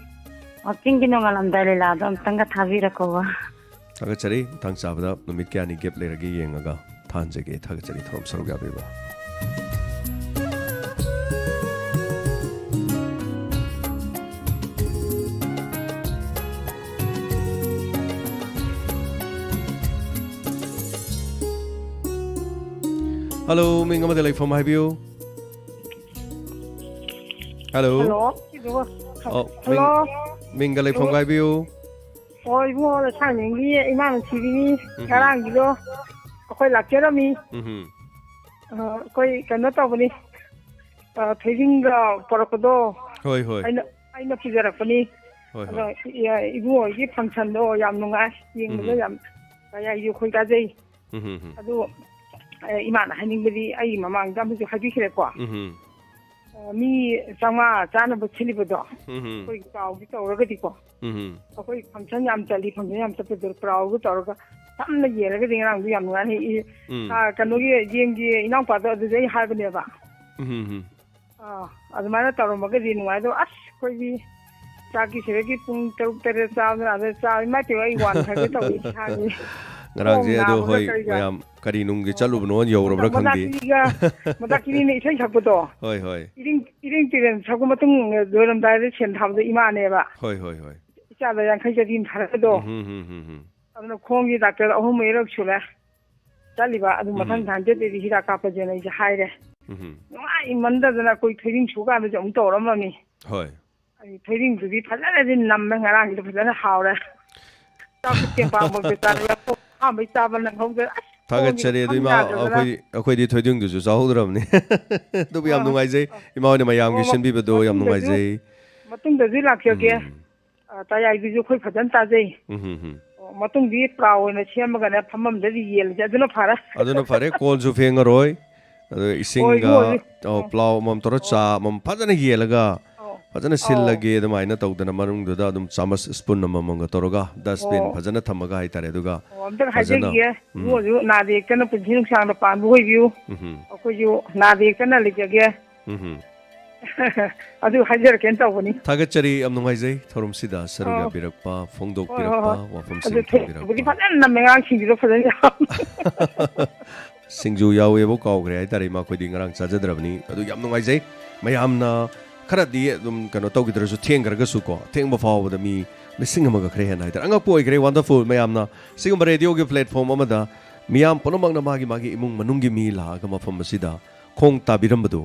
Waking ginongalam dalila dom tanga thabira ko wa Thagachari thang sabada numit kya ni gap leragi yengaga thanjage thagachari thorom sarugya beba Hello minga madalai from Habiu Hello Hello Mingalai from Habiu Oi mo la sang ni imam TV ni karang gido koi lakera mi koi kana ta bani theging ga parakodo hoi aina pijara pani ya ibu gi function do yam nunga ying do yam ya yu khoi ga jai adu imam haning bidi ai mamang dam ju haji khire ko ꯃꯤ 500 ꯆꯥꯅꯕ ꯁꯤꯜꯂꯤꯕꯗꯣ ꯑꯩꯈꯣꯏ ꯄ꯭ꯔꯥꯎꯒꯤ ꯇꯧꯔꯒꯗꯤꯀꯣ ꯑꯩꯈꯣꯏ ꯐꯪꯁꯟ ꯌꯥꯝ ꯆꯠꯂꯤ ꯐꯪꯁꯟ ꯌꯥꯝ ꯆꯠꯄꯗꯣ ꯄ꯭ꯔꯥꯎꯒ ꯇꯧꯔꯒ ꯁꯝꯅ ꯌꯦꯜꯂꯒꯗꯤ ꯉꯔꯥꯡꯗꯣ ꯌꯥꯝ ꯅꯨꯡꯉꯥꯏ ꯀꯩꯅꯣꯒꯤ ꯌꯦꯡꯒꯤ ꯏꯅꯥꯎꯄꯥꯗꯣ ꯑꯗꯨꯗ ꯑꯩ ꯍꯥꯏꯕꯅꯦꯕ ꯑꯗꯨꯃꯥꯏꯅ ꯇꯧꯔꯝꯃꯒꯗꯤ ꯅꯨꯡꯉꯥꯏꯗꯣ ꯑꯁ ꯑꯩꯈꯣꯏꯒꯤ ꯆꯥꯛꯀꯤ ꯁꯤꯗꯒꯤ ꯄꯨꯡ 6-7 ꯆꯥꯕꯗꯅ ꯑꯗ ꯆꯥ ꯏꯃꯥꯏꯇꯦꯕ ꯑꯩ ꯋꯥꯟꯈ꯭ꯔꯒꯦ ꯇꯧꯏ ꯏꯁꯥꯒꯤ ꯉꯔꯥꯡꯁꯦ ꯑꯗꯣ ꯍꯣꯏ ꯃꯌꯥꯝ ꯀꯔꯤ ꯅꯨꯡꯒꯤ ꯆꯠꯂꯨꯕꯅꯣ ꯌꯧꯔꯕ꯭ꯔꯥ ꯈꯪꯗꯦ ꯃꯗꯥꯀꯤꯅꯤꯅ ꯏꯁꯩ ꯁꯛꯄꯗꯣ ꯍꯣꯏ ꯍꯣꯏ 이링 띠는 사고 같은 노름다이를 챈다면서 이만해봐. ꯍꯣꯏ ꯍꯣꯏ ꯍꯣꯏ. 이자다 양카이자딘 다르도. 아무나 공기 닥터 어흠 이렇게 줄래. 잘리바 아주 마탄 단제들이 히라 카파제나 이제 하이래. 이 만다잖아 거의 트레이닝 쇼가도 좀 떠오르마니. ꯍꯣꯏ. 아니 트레이닝들이 파자라딘 남맹아랑이도 파자라 하오래. 딱게 방법에 따라 아무 있다면 거기 ꯊꯥꯒꯠꯆꯔꯤ ꯑꯗꯨ ꯏꯃꯥ ꯑꯩꯈꯣꯏꯗꯤ ꯊꯣꯏꯗꯤꯡꯗꯨꯁꯨ ꯆꯥꯍꯧꯗ꯭ꯔꯕꯅꯤ ꯑꯗꯨꯕꯨ ꯌꯥꯝ ꯅꯨꯡꯉꯥꯏꯖꯩ ꯏꯃꯥ ꯍꯣꯏꯅ ꯃꯌꯥꯝꯒꯤ ꯁꯤꯟꯕꯤꯕꯗꯣ ꯌꯥꯝ ꯅꯨꯡꯉꯥꯏꯖꯩ ꯃꯇꯨꯡꯗꯁꯨ ꯂꯥꯛꯆꯒꯦ ꯇꯌꯥꯏꯗꯨꯁꯨ ꯑꯩꯈꯣꯏ ꯐꯖꯅ ꯇꯥꯖꯩ ꯃꯇꯨꯡꯗꯤ ꯄ꯭ꯔꯥꯎ ꯑꯣꯏꯅ ꯁꯦꯝꯃꯒꯅꯦ ꯐꯝꯃꯝꯗꯗꯤ ꯌꯦꯜꯂꯁꯦ ꯑꯗꯨꯅ ꯐꯔꯦ ꯀꯣꯜꯁꯨ ꯐꯦꯡꯉꯔꯣꯏ ꯑꯗꯨ ꯏꯁꯤꯡꯒ ꯄ꯭ꯂꯥꯎ ꯑꯃꯃꯝ ꯇꯧꯔ ꯆꯥ ꯑꯃꯃꯝ ꯐꯖꯅ ꯌꯦꯜꯂꯒ ꯐꯖꯅ ꯁꯤꯜꯂꯒꯦ ꯑꯗꯨꯃꯥꯏꯅ ꯇꯧꯗꯅ ꯃꯅꯨꯡꯗꯨꯗ ꯑꯗꯨꯝ ꯆꯥꯃꯁ ꯁ꯭ꯄꯨꯟ ꯑꯃꯃꯝꯒ ꯇꯧꯔꯒ ꯗꯁꯕꯤꯟ ꯐꯖꯅ ꯊꯝꯃꯒ ꯍꯥꯏꯇꯥꯔꯦ ꯑꯗꯨꯒ ꯑꯝꯇꯪ ꯍꯥꯏꯖꯒꯤꯒꯦ ꯏꯕꯨꯡꯁꯨ ꯅꯥꯗ ꯌꯦꯛꯇꯅ ꯄꯨꯟꯁꯤ ꯅꯨꯡꯁꯥꯡꯅ ꯄꯥꯟꯕ ꯑꯣꯏꯕꯤꯌꯨ ꯑꯩꯈꯣꯏꯁꯨ ꯅꯥꯗ ꯌꯦꯛꯇꯅ ꯂꯩꯖꯒꯦ ꯑꯗꯨ ꯍꯥꯏꯖꯔꯛꯀꯦꯅ ꯇꯧꯕꯅꯤ ꯊꯥꯒꯠꯆꯔꯤ ꯌꯥꯝ ꯅꯨꯡꯉꯥꯏꯖꯩ ꯊꯧꯔꯝꯁꯤꯗ ꯁꯔꯨꯛ ꯌꯥꯕꯤꯔꯛꯄ ꯐꯣꯡꯗꯣꯛꯄꯤꯔꯛꯄ ꯋꯥꯐꯝꯁꯤꯡ ꯊꯝꯕꯤꯔꯛꯄ ꯐꯖꯅ ꯅꯝꯃꯦ ꯉꯥꯡꯁꯤꯡꯁꯤꯗꯣ ꯐꯖꯅ ꯁꯤꯡꯖꯨ ꯌꯥꯎꯋꯦꯕꯨ ꯀꯥꯎꯈ꯭ꯔꯦ ꯍꯥꯏꯇꯥꯔꯦ ꯏꯃꯥ ꯑꯩꯈꯣꯏꯗꯤ ꯉꯔꯥꯡ ꯆꯥꯖꯗ꯭ꯔꯕꯅꯤ ꯑꯗꯨ ꯌꯥꯝ ꯅꯨꯡꯉꯥꯏꯖꯩ ꯃꯌꯥꯝꯅ ꯈꯔꯗꯤ ꯑꯗꯨꯝ ꯀꯩꯅꯣ ꯇꯧꯈꯤꯗ꯭ꯔꯁꯨ ꯊꯦꯡꯈ꯭ꯔꯒꯁꯨ ꯀꯣ ꯊꯦꯡꯕ ꯐꯥꯎꯕꯗ ꯃꯤ 1,000ꯒ ꯈꯔ ꯍꯦꯟꯅ ꯍꯥꯏꯇꯥꯔꯦ ꯑꯉꯛꯄ ꯑꯣꯏꯈ꯭ꯔꯦ ꯋꯥꯟꯗꯔꯐꯨꯜ ꯃꯌꯥꯝꯅ ꯁꯤꯒꯨꯝꯕ ꯔꯦꯗꯤꯑꯣꯒꯤ ꯄ꯭ꯂꯦꯠꯐꯣꯝ ꯑꯃꯗ ꯃꯤꯌꯥꯝ ꯄꯨꯝꯅꯃꯛꯅ ꯃꯥꯒꯤ ꯏꯃꯨꯡ ꯃꯅꯨꯡꯒꯤ ꯃꯤ ꯂꯥꯛꯑꯒ ꯃꯐꯝ ꯑꯁꯤꯗ ꯈꯣꯡ ꯇꯥꯕꯤꯔꯝꯕꯗꯨ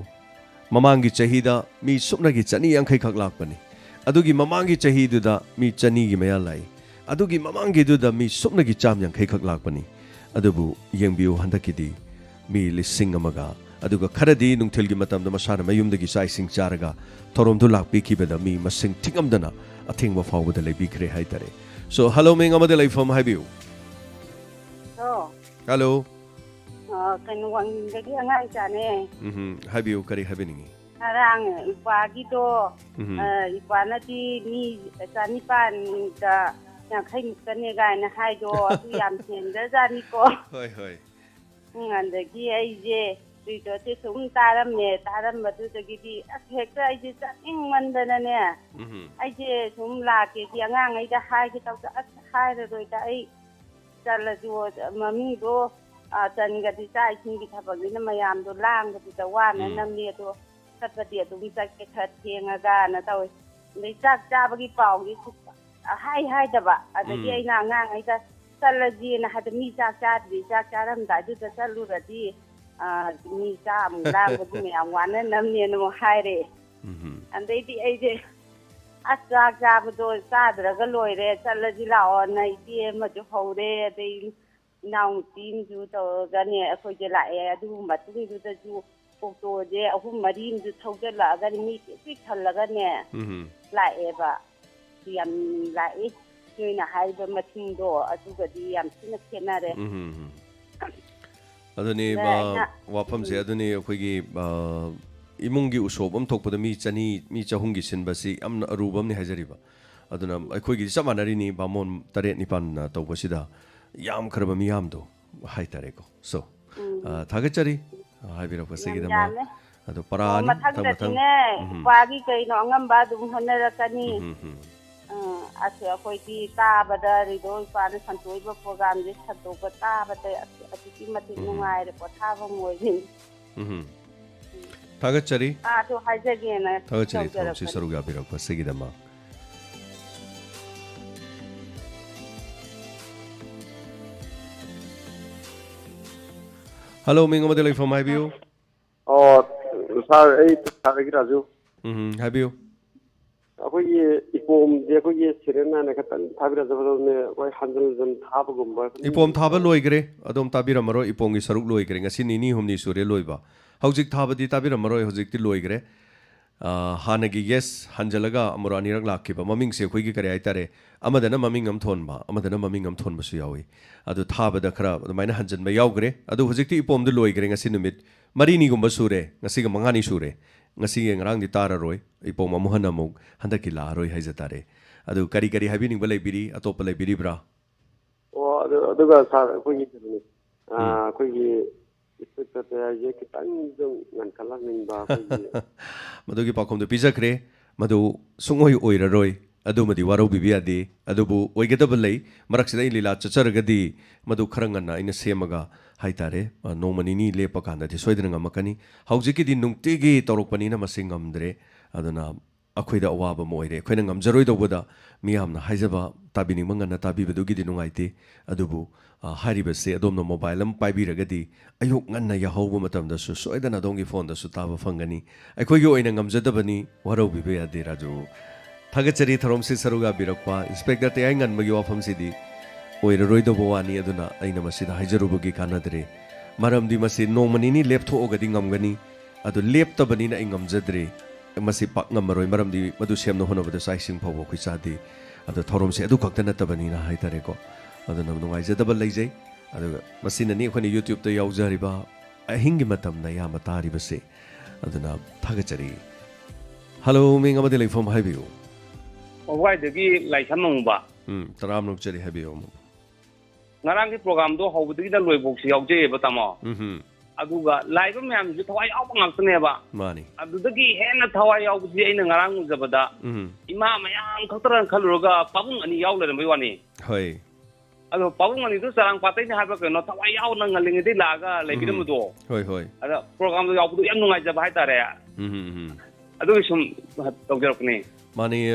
ꯃꯃꯥꯡꯒꯤ ꯆꯍꯤꯗ ꯃꯤ ꯁꯨꯞꯅꯒꯤ 250 ꯈꯛ ꯂꯥꯛꯄꯅꯤ ꯑꯗꯨꯒꯤ ꯃꯃꯥꯡꯒꯤ ꯆꯍꯤꯗꯨꯗ ꯃꯤ 200ꯒꯤ ꯃꯌꯥ ꯂꯥꯛꯏ ꯑꯗꯨꯒꯤ ꯃꯃꯥꯡꯒꯤꯗꯨꯗ ꯃꯤ ꯁꯨꯞꯅꯒꯤ 150 ꯈꯛ ꯂꯥꯛꯄꯅꯤ ꯑꯗꯨꯕꯨ ꯌꯦꯡꯕꯤꯌꯨ ꯍꯟꯗꯛꯀꯤꯗꯤ ꯃꯤ 1,000ꯒ ꯑꯗꯨꯒ ꯈꯔꯗꯤ ꯅꯨꯡꯊꯤꯜꯒꯤ ꯃꯇꯝꯗ ꯃꯁꯥꯅ ꯃꯌꯨꯝꯗꯒꯤ ꯆꯥꯛ ꯏꯁꯤꯡ ꯆꯥꯔꯒ ꯊꯧꯔꯝꯗꯨ ꯂꯥꯛꯄꯤꯈꯤꯕꯗ ꯃꯤ ꯃꯁꯤꯡ ꯊꯤꯉꯝꯗꯅ ꯑꯊꯦꯡꯕ ꯐꯥꯎꯕꯗ ꯂꯩꯕꯤꯈ꯭ꯔꯦ ꯍꯥꯏꯇꯥꯔꯦ ꯁꯣ ꯍꯜꯂꯣ ꯃꯤꯡ ꯑꯃꯗ ꯂꯩꯐꯝ ꯍꯥꯏꯕꯤꯌꯨ ꯍꯜꯂꯣ ꯀꯩꯅꯣ ꯋꯥꯡꯗꯒꯤ ꯑꯉꯥꯡ ꯆꯥꯅꯦ ꯍꯥꯏꯕꯤꯌꯨ ꯀꯔꯤ ꯍꯥꯏꯕꯤꯅꯤꯡꯉꯤ ꯉꯔꯥꯡ ꯏꯄꯥꯒꯤꯗꯣ ꯏꯄꯥꯅꯗꯤ ꯃꯤ 950ꯃꯨꯛꯇꯅꯦ ꯀꯥꯏꯅ ꯍꯥꯏꯗꯣ ꯑꯗꯨ ꯌꯥꯝ ꯍꯦꯟꯗꯖꯥꯠꯅꯤꯀꯣ ꯍꯣꯏ ꯍꯣꯏ ꯑꯗꯒꯤ ꯑꯩꯁꯦ ꯔꯦꯗꯤꯑꯣꯁꯦ ꯁꯨꯝ ꯇꯥꯔꯝꯕꯗꯨꯗꯒꯤꯗꯤ ꯑꯁ ꯍꯦꯛꯇ ꯑꯩꯁꯦ ꯆꯠꯅꯤꯡꯃꯟꯗꯅꯅꯦ ꯑꯩꯁꯦ ꯁꯨꯝ ꯂꯥꯛꯀꯦꯗꯤ ꯑꯉꯥꯡꯉꯩꯗ ꯍꯥꯏꯒꯦ ꯇꯧꯗ ꯑꯁ ꯍꯥꯏꯔꯔꯣꯏꯗ ꯑꯩ ꯆꯠꯂꯁꯨ ꯃꯃꯤꯡꯗꯣ ꯆꯟꯒꯗꯤ ꯆꯥꯛ ꯏꯁꯤꯡꯒꯤ ꯊꯕꯛꯅꯤꯅ ꯃꯌꯥꯝꯗꯣ ꯂꯥꯡꯕꯗꯨꯗ ꯋꯥꯅ ꯅꯝꯃꯤ ꯑꯗꯣ ꯆꯠꯄꯗꯤ ꯑꯗꯨꯝ ꯆꯠꯀꯦ ꯈꯔ ꯊꯦꯡꯉꯒꯅ ꯇꯧꯋꯤ ꯑꯗꯩ ꯆꯥꯛ ꯆꯥꯕꯒꯤ ꯄꯥꯎꯗꯤ ꯍꯥꯏꯗꯕ ꯑꯗꯒꯤ ꯑꯩꯅ ꯑꯉꯥꯡꯉꯩꯗ ꯆꯠꯂꯁꯤꯅ ꯍꯥꯏꯗ ꯃꯤ ꯆꯥꯛ ꯆꯥꯗ꯭ꯔꯤ ꯆꯥꯛ ꯆꯥꯔꯝꯗꯥꯏꯗꯨꯗ ꯆꯠꯂꯨꯔꯗꯤ ꯃꯤ ꯆꯥꯃꯨꯛ ꯂꯥꯡꯕꯗꯤ ꯃꯌꯥꯝ ꯋꯥꯅꯅꯕꯅꯦꯅ ꯑꯃꯨꯛ ꯍꯥꯏꯔꯦ ꯑꯗꯩꯗꯤ ꯑꯩꯁꯦ ꯑꯁ ꯆꯥꯛ ꯆꯥꯕꯗꯣ ꯆꯥꯗ꯭ꯔꯒ ꯂꯣꯏꯔꯦ ꯆꯠꯂꯁꯤ ꯂꯥꯛꯑꯣꯅ ꯏꯆꯦ ꯑꯃꯁꯨ ꯍꯧꯔꯦ ꯑꯗꯩ ꯏꯅꯥꯎꯅꯨꯄꯤ ꯑꯃꯁꯨ ꯇꯧꯔꯒꯅꯦ ꯑꯩꯈꯣꯏꯁꯦ ꯂꯥꯛꯑꯦ ꯑꯗꯨꯒꯤ ꯃꯇꯨꯡꯗꯨꯗꯁꯨ ꯑꯣꯛꯇꯣꯁꯦ 3-4 ꯑꯃꯁꯨ ꯊꯧꯖꯜꯂꯛꯑꯒ ꯃꯤ ꯄꯤꯛ ꯊꯜꯂꯒꯅꯦ ꯂꯥꯛꯑꯦꯕ ꯌꯥꯝ ꯂꯥꯛꯏ ꯅꯣꯏꯅ ꯍꯥꯏꯕ ꯃꯁꯤꯡꯗꯣ ꯑꯗꯨꯒꯗꯤ ꯌꯥꯝ ꯊꯤꯅ ꯈꯦꯠꯅꯔꯦ ꯑꯗꯨꯅꯤ ꯋꯥꯐꯝꯁꯦ ꯑꯗꯨꯅꯤ ꯑꯩꯈꯣꯏꯒꯤ ꯏꯃꯨꯡꯒꯤ ꯎꯁꯣꯞ ꯑꯃ ꯊꯣꯛꯄꯗ ꯃꯤ 200 ꯃꯤ 300ꯒꯤ ꯁꯤꯟꯕꯁꯤ ꯌꯥꯝꯅ ꯑꯔꯨꯕ ꯑꯃꯅꯤ ꯍꯥꯏꯖꯔꯤꯕ ꯑꯗꯨꯅ ꯑꯩꯈꯣꯏꯒꯤꯗꯤ ꯆꯞ ꯃꯥꯟꯅꯔꯤꯅꯤ ꯕꯥꯃꯣꯟ 7-9 ꯇꯧꯕꯁꯤꯗ ꯌꯥꯝꯈ꯭ꯔꯕ ꯃꯤꯌꯥꯝꯗꯣ ꯍꯥꯏꯇꯥꯔꯦꯀꯣ ꯁꯣ ꯊꯥꯒꯠꯆꯔꯤ ꯍꯥꯏꯕꯤꯔꯛꯄꯁꯤꯒꯤꯗꯃꯛ ꯑꯗꯣ ꯄꯔꯥꯅꯤ ꯃꯊꯪꯗꯗꯤꯅꯦ ꯏꯄꯥꯒꯤ ꯀꯩꯅꯣ ꯑꯉꯝꯕ ꯑꯗꯨꯝ ꯍꯣꯠꯅꯔꯛꯀꯅꯤ ꯑꯁ ꯑꯩꯈꯣꯏꯗꯤ ꯇꯥꯕꯗ ꯔꯦꯗꯤꯑꯣ ꯏꯄꯥꯅ ꯁꯟꯇꯣꯛꯏꯕ ꯄ꯭ꯔꯣꯒ꯭ꯔꯥꯝꯁꯦ ꯁꯟꯇꯣꯛꯄ ꯇꯥꯕꯗ ꯑꯗꯨꯛꯀꯤ ꯃꯇꯤꯛ ꯅꯨꯡꯉꯥꯏꯔꯦ ꯄꯣꯊꯥꯐꯝ ꯑꯣꯏꯅꯤ ꯊꯥꯒꯠꯆꯔꯤ ꯑꯗꯨ ꯍꯥꯏꯖꯒꯦꯅ ꯊꯥꯒꯠꯆꯔꯤ ꯊꯧꯔꯝꯁꯤ ꯁꯔꯨꯛ ꯌꯥꯕꯤꯔꯛꯄꯁꯤꯒꯤꯗꯃꯛ ꯍꯜꯂꯣ ꯃꯤꯡ ꯑꯃꯗ ꯂꯩꯐꯝ ꯍꯥꯏꯕꯤꯌꯨ ꯁꯥꯔ ꯑꯩ ꯁꯥꯔꯒꯤ ꯔꯥꯖꯨ ꯍꯥꯏꯕꯤꯌꯨ ꯑꯩꯈꯣꯏꯒꯤ ꯏꯄꯣꯝꯁꯦ ꯑꯩꯈꯣꯏꯒꯤ ꯁꯤꯔꯦꯜ ꯅꯥꯏꯅ ꯈꯛꯇꯪ ꯊꯥꯕꯤꯔꯛꯆꯕꯗꯧꯅꯦ ꯑꯩꯈꯣꯏ ꯍꯟꯖꯤꯟ ꯍꯟꯖꯤꯟ ꯊꯥꯕꯒꯨꯝꯕ ꯏꯄꯣꯝ ꯊꯥꯕ ꯂꯣꯏꯈ꯭ꯔꯦ ꯑꯗꯣꯝ ꯇꯥꯕꯤꯔꯝꯃꯔꯣꯏ ꯏꯄꯣꯝꯒꯤ ꯁꯔꯨꯛ ꯂꯣꯏꯈ꯭ꯔꯦ ꯉꯁꯤ 9-8 ꯁꯨꯔꯦ ꯂꯣꯏꯕ ꯍꯧꯖꯤꯛ ꯊꯥꯕꯗꯤ ꯇꯥꯕꯤꯔꯝꯃꯔꯣꯏ ꯍꯧꯖꯤꯛꯇꯤ ꯂꯣꯏꯈ꯭ꯔꯦ ꯍꯥꯟꯅꯒꯤ ꯌꯦꯁ ꯍꯟꯖꯜꯂꯒ ꯑꯃꯨꯔꯛ ꯑꯅꯤꯔꯛ ꯂꯥꯛꯈꯤꯕ ꯃꯃꯤꯡꯁꯦ ꯑꯩꯈꯣꯏꯒꯤ ꯀꯔꯤ ꯍꯥꯏꯇꯥꯔꯦ ꯑꯃꯗꯅ ꯃꯃꯤꯡ ꯑꯃ ꯊꯣꯟꯕ ꯑꯃꯗꯅ ꯃꯃꯤꯡ ꯑꯃ ꯊꯣꯟꯕꯁꯨ ꯌꯥꯎꯏ ꯑꯗꯨ ꯊꯥꯕꯗ ꯈꯔ ꯑꯗꯨꯃꯥꯏꯅ ꯍꯟꯖꯟꯕ ꯌꯥꯎꯈ꯭ꯔꯦ ꯑꯗꯨ ꯍꯧꯖꯤꯛꯇꯤ ꯏꯄꯣꯝꯗꯨ ꯂꯣꯏꯈ꯭ꯔꯦ ꯉꯁꯤ ꯅꯨꯃꯤꯠ 4-5 ꯁꯨꯔꯦ ꯉꯁꯤꯒ 5 ꯁꯨꯔꯦ ngasi ngarang di tararoi ipom amuhan amuk handaki laroi haijatare adu kari kari habini balai biri atop balai biri bra aduga sa khoi ni khoi inspector ye kitang jong ngan kala ning ba madu gi pakom de pizza kre madu sungoi oiraroi adu madi waro bibi ade adubu oigedabal lei marak sida lila chacharagadi madu kharangana ina semaga haitare nomanini lepa kanda di soidana ngamakani haujiki di nungtigi torokpani na masingamdre aduna akhoi da awaba moire khoina ngamjaroi dobada miyamna haijaba tabini mangana tabibedu gi di nungaite adubu haribase adomna mobile am paibiragadi ayuk nganna yahawba matamda su soidana dongi phone da su taba fangani akhoi gi oina ngamjadabani waro bibe ade raju thagachari tharomsi saruga birakpa inspector te aingan magi wafamsidi oiraroi wani aduna aina masida haijarubagi kanadre maramdi masi nomanini leptho ogadi ngamgani adu leptabani na ingamjadre masi pak ngamaroi maramdi madu semno honobada saising phawo khuisadi adu thoromsi adu kaktana tabani na haitare ko aduna nungaijadabal leijai adu masina ni khoni youtube ta yaujariba ahingi matam na ya matari base aduna thagachari hello me ngamade leifom haibiu why dagi laisam ba taram nok chari haibiu ngarang ki program do hobudagi da loibok si yauje ba tamo aduga laiba myam ju thawai yaw ngakne ba mani adudagi hena thawai yaw ji aina ngarang jabada ima mayam khotran khaluroga pabung ani yaw le mai wani hoi ado pabung ani du sarang patai na haba no thawai yaw na ngaling de laga lebiram do hoi ada program do yaw bu yam nungai jaba hai tare adu sum tawjarapni mani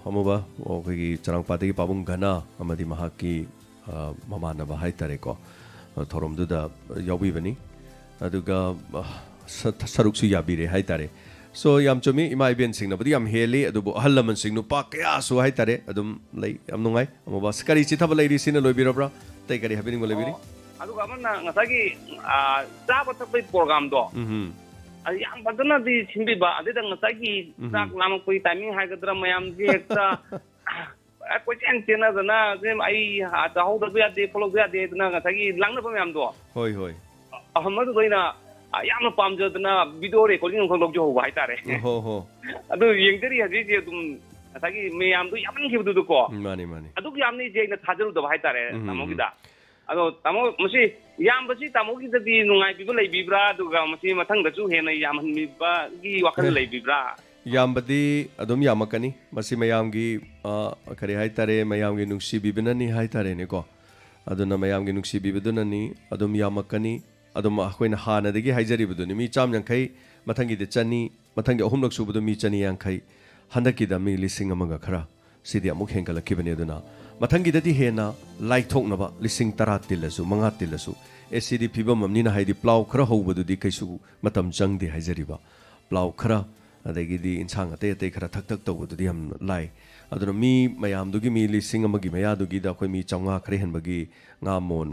amuba ogi charang patai ki pabung gana amadi mahaki mamana ba hai tare ko thorom du da yawi bani aduga saruksu yabire hai tare so yam chomi ima iben sing na budi yam heli adubu halaman sing nu pa kya su hai tare adum lei am nungai amuba skari chi thaba lei ri sin loi birabra tai kari habini mo lebiri aduga man ngasagi sa ba thak program do yang badana di simbi ba ade dang ngasagi sak lam koi timing hai gadra mayam ji ekta ko chen chena dana sem ai ha ta ho da ya de follow ya de na ngasagi langna pa mayam do hoi ahmad doina yamna pamjadna video recording khong log jo ho hai tare ho adu yengdari haji je dum asagi mayam du yaman khibdu du ko mani adu yamni je na thajaru do hai tare tamogi da ado tamo musi yam basi tamogi da di nungai bi lei bibra du ga musi mathang da chu he na yaman mi ba gi wakhal lei bibra yambadi adum yamakani masi mayamgi kare hai tare mayamgi nungsi bibinani hai tare ne ko aduna mayamgi nungsi bibidunani adum yamakani adum akhoi na hana degi haijari buduni mi cham yankai mathangi de chani mathangi ahum lak subudu mi chani yankai handaki da mi lising amaga khara sidi amuk hengkala kibani aduna mathangi dadi hena like thokna ba lising tara tilasu manga tilasu acd phibam amni na haidi plow khara hobudu di kaisu matam jangdi haijari ba plow khara adagi di insang ate khara thak thak tawudu di ham lai aduna mi mayam dugi mi lising amagi maya dugi da khoi mi chawnga khare hen bagi nga mon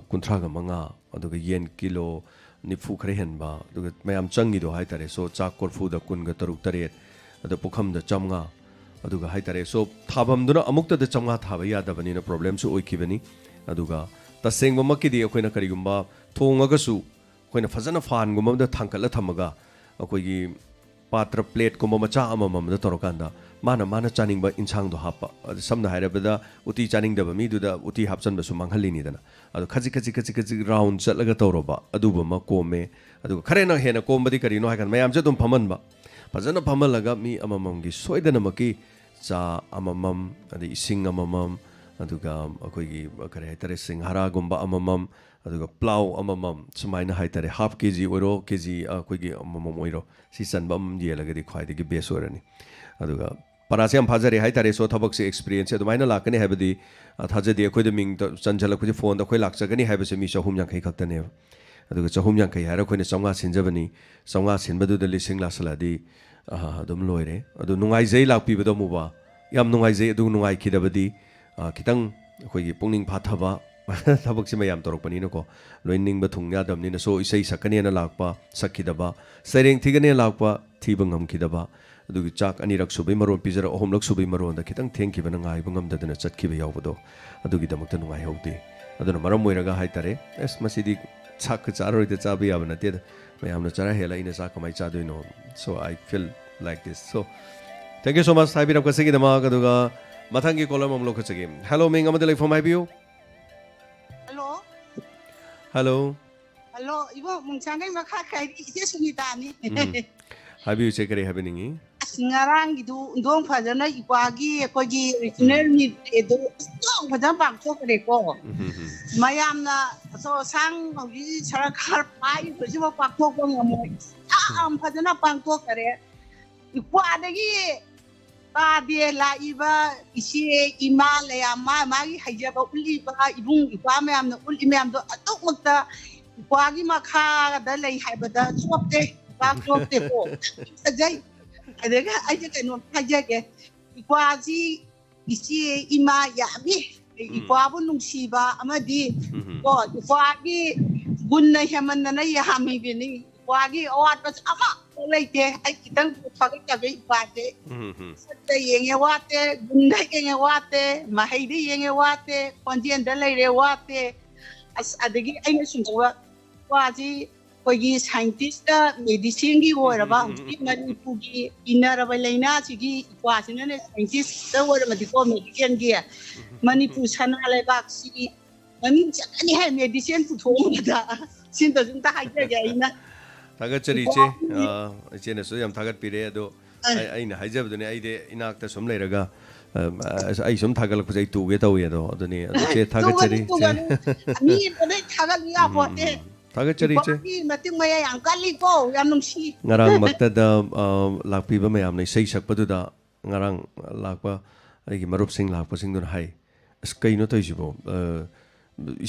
kunthra ga manga aduga yen kilo nifu khare hen ba aduga mayam changi do haitare so chak korfu da kun ga taruk taret adu pukham da chamnga aduga haitare so thabam duna amukta da chamnga thaba ya da bani na problem su oikibani aduga tasengba makki di akoina karigumba thonga su koina fazana fan gumam da thangkala thamaga akoi gi patra plate ko macha amamam da torokanda mana chaning ba insang do hapa samna hairabada uti chaning da mi du da uti hapchan ba su manghalini dana adu khaji round chatlaga toroba adu ba ma kome adu khare na hena kombadi kari no hakan mayam chatum phaman ba fazana phamalaga mi amamam gi soidana maki cha amamam adi ising amamam aduga akoi gi kare haitare singhara gumba amamam aduga plow amamam sumaina haitare half kg oiro kg akoi gi amamam oiro si sanbam yelaga di khwai di base orani aduga parasiam phajari haitare so thabak se experience adumaina lakani habadi thajadi akoi de ming chanjala khoi phone da khoi lakchagani habase mi chahum yang khai khaktane aduga chahum yang khai hara khoi ne chawga sinjabani chawga sinbadu da lising la saladi adum loire adu nungai jai lakpi bado muba yam nungai jai adu nungai khidabadi kitang khoi gi pungning phathaba thabak sima yam torok pani no ko loining ba thungya damni na so isai sakani na lakpa sakhidaba sereng thigane lakpa thibangam khidaba adugi chak ani rak subai maron pizara ohom lak subai maron da kitang thenki bana ngai bangam da na chatki ba yawbado adugi damakta nungai hauti aduna maram moiraga haitare es masidi ꯆꯥꯛ ꯆꯥꯔꯣꯏꯗ ꯆꯥꯕ ꯌꯥꯕ ꯅꯠꯇꯦꯗ ꯃꯌꯥꯝꯅ ꯆꯔꯥ ꯍꯦꯜꯂ ꯑꯩꯅ ꯆꯥꯛ ꯀꯃꯥꯏꯅ ꯆꯥꯗꯣꯏꯅꯣ so I feel like this so thank you so much ꯍꯥꯏꯕꯤꯔꯛꯄꯁꯤꯒꯤꯗꯃꯛ ꯑꯗꯨꯒ ꯃꯊꯪꯒꯤ ꯀꯣꯂꯝ ꯑꯃ ꯂꯧꯈꯠꯆꯒꯦ ꯍꯦꯜꯂꯣ ꯃꯤꯡ ꯑꯃꯗ ꯂꯩꯐꯝ ꯍꯥꯏꯕꯤꯌꯨ ꯍꯜꯂꯣ ꯍꯜꯂꯣ ꯍꯜꯂꯣ ꯏꯕꯣ ꯃꯨꯡꯆꯥꯡꯒꯩ ꯃꯈꯥ ꯈꯥꯏꯗꯤ ꯏꯆꯦ ꯁꯨꯅꯤꯇꯥꯅꯤ ꯍꯥꯏꯕꯤꯌꯨ ꯏꯆꯦ ꯀꯔꯤ ꯍꯥꯏꯕꯤꯅꯤꯡꯉꯤ ꯉꯔꯥꯡꯒꯤꯗꯨ ꯏꯟꯗꯣꯡ ꯐꯖꯅ ꯏꯄꯥꯒꯤ ꯑꯩꯈꯣꯏꯒꯤ ꯔꯤꯖꯅꯦꯜ ꯃꯤꯠꯗꯨ ꯐꯖꯅ ꯄꯥꯡꯊꯣꯛꯈ꯭ꯔꯦꯀꯣ ꯃꯌꯥꯝꯅ ꯑꯆꯧ ꯑꯁꯥꯡ ꯍꯧꯖꯤꯛ ꯁꯔꯀꯥꯔ ꯄꯥꯏꯔꯤꯕꯁꯤꯐꯥꯎ ꯄꯥꯡꯊꯣꯛꯄ ꯉꯝꯃꯣꯏ ꯌꯥꯝ ꯐꯖꯅ ꯄꯥꯡꯊꯣꯛꯈꯔꯦ ꯏꯄꯥꯗꯒꯤ ꯇꯥꯗꯦ ꯂꯥꯛꯏꯕ ꯏꯆꯦ ꯏꯃꯥ ꯂꯌꯥꯝ ꯃꯥꯒꯤ ꯍꯩꯖꯕ ꯎꯠꯂꯤꯕ ꯏꯕꯨꯡ ꯏꯄ꯭ꯋꯥ ꯃꯌꯥꯝꯅ ꯎꯠꯂꯤ ꯃꯌꯥꯝꯗꯣ ꯑꯗꯨꯃꯛꯇ ꯏꯄꯥꯒꯤ ꯃꯈꯥꯗ ꯂꯩ ꯍꯥꯏꯕꯗ ꯆꯣꯞꯇꯦ ꯏꯄꯥ ꯆꯣꯞꯇꯦꯀꯣ ꯐꯖꯩ ꯑꯗꯨꯒ ꯑꯩꯁꯦ ꯀꯩꯅꯣꯝ ꯍꯥꯏꯖꯒꯦ ꯏꯄꯥꯁꯤ ꯏꯆꯦ ꯏꯃꯥ ꯌꯥꯝꯃꯤ ꯏꯄꯥꯕꯨ ꯅꯨꯡꯁꯤꯕ ꯑꯃꯗꯤ ꯀꯣ ꯏꯄꯥꯒꯤ ꯒꯨꯟꯅ ꯍꯦꯃꯟꯗꯅ ꯌꯥꯝꯃꯤꯕꯅꯤ ꯏꯄꯥꯒꯤ ꯑꯋꯥꯠꯄꯁꯨ ꯑꯃ ꯂꯩꯇꯦ ꯑꯩ ꯈꯤꯇꯪ ꯐꯒꯠꯆꯕ ꯏꯄꯥꯁꯦ ꯁꯠꯇ ꯌꯦꯡꯉꯦ ꯋꯥꯠꯇꯦ ꯒꯨꯟꯗ ꯌꯦꯡꯉꯦ ꯋꯥꯠꯇꯦ ꯃꯍꯩꯗ ꯌꯦꯡꯉꯦ ꯋꯥꯠꯇꯦ ꯈꯣꯟꯖꯦꯜꯗ ꯂꯩꯔꯦ ꯋꯥꯠꯇꯦ ꯑꯁ ꯑꯗꯒꯤ ꯑꯩꯅ ꯁꯨꯝꯕ ꯏꯄꯥꯁꯤ ꯑꯩꯈꯣꯏꯒꯤ ꯁꯥꯏꯟꯇꯤꯁꯇ ꯃꯦꯗꯤꯁꯤꯟꯒꯤ ꯑꯣꯏꯔꯕ ꯍꯧꯖꯤꯛꯀꯤ ꯃꯅꯤꯄꯨꯔꯒꯤ ꯏꯟꯅꯔꯕ ꯂꯥꯏꯅꯥꯁꯤꯒꯤ ꯏꯄꯥꯁꯤꯅꯅꯦ ꯁꯥꯏꯟꯇꯤꯁꯇ ꯑꯣꯏꯔꯝꯃꯗꯤꯀꯣ ꯃꯦꯗꯤꯀꯦꯜꯒꯤ ꯃꯅꯤꯄꯨꯔ ꯁꯅꯥ ꯂꯩꯕꯥꯛꯁꯤ ꯃꯃꯤꯡ ꯆꯠꯀꯅꯤ ꯍꯥꯏ ꯃꯦꯗꯤꯁꯤꯟ ꯄꯨꯊꯣꯛꯑꯝꯕꯗ ꯁꯤꯟꯇꯁꯨ ꯑꯝꯇ ꯍꯥꯏꯖꯒꯦ ꯑꯩꯅ ꯊꯥꯒꯠꯆꯔꯤ ꯏꯆꯦ ꯏꯆꯦꯅꯁꯨ ꯌꯥꯝ ꯊꯥꯒꯠꯄꯤꯔꯦ ꯑꯗꯣ ꯑꯩꯅ ꯍꯥꯏꯖꯕꯗꯨꯅꯦ ꯑꯩꯗꯤ ꯏꯅꯥꯛꯇ ꯁꯨꯝ ꯂꯩꯔꯒ ꯑꯩ ꯁꯨꯝ ꯊꯥꯒꯠꯂꯛꯄꯁꯦ ꯑꯩ ꯇꯨꯒꯦ ꯇꯧꯏ ꯑꯗꯣ ꯑꯗꯨꯅꯤ ꯏꯆꯦ ꯊꯥꯒꯠꯆꯔꯤ ꯃꯤ ꯂꯣꯏ ꯊꯥꯒꯠꯂꯨ ꯌꯥꯄꯣꯠꯇꯦ ꯊꯥꯒꯠꯆꯔꯤ ꯏꯆꯦ ꯃꯇꯤꯛ ꯃꯌꯥ ꯌꯥꯝ ꯀꯜꯂꯤꯀꯣ ꯌꯥꯝ ꯅꯨꯡꯁꯤ ꯉꯔꯥꯡꯃꯛꯇꯗ ꯂꯥꯛꯄꯤꯕ ꯃꯌꯥꯝꯅ ꯏꯁꯩ ꯁꯛꯄꯗꯨꯗ ꯉꯔꯥꯡ ꯂꯥꯛꯄ ꯑꯩꯒꯤ ꯃꯔꯨꯞꯁꯤꯡ ꯂꯥꯛꯄꯁꯤꯡꯗꯨꯅ ꯍꯥꯏ ꯑꯁ ꯀꯩꯅꯣ ꯇꯧꯔꯤꯁꯤꯕꯣ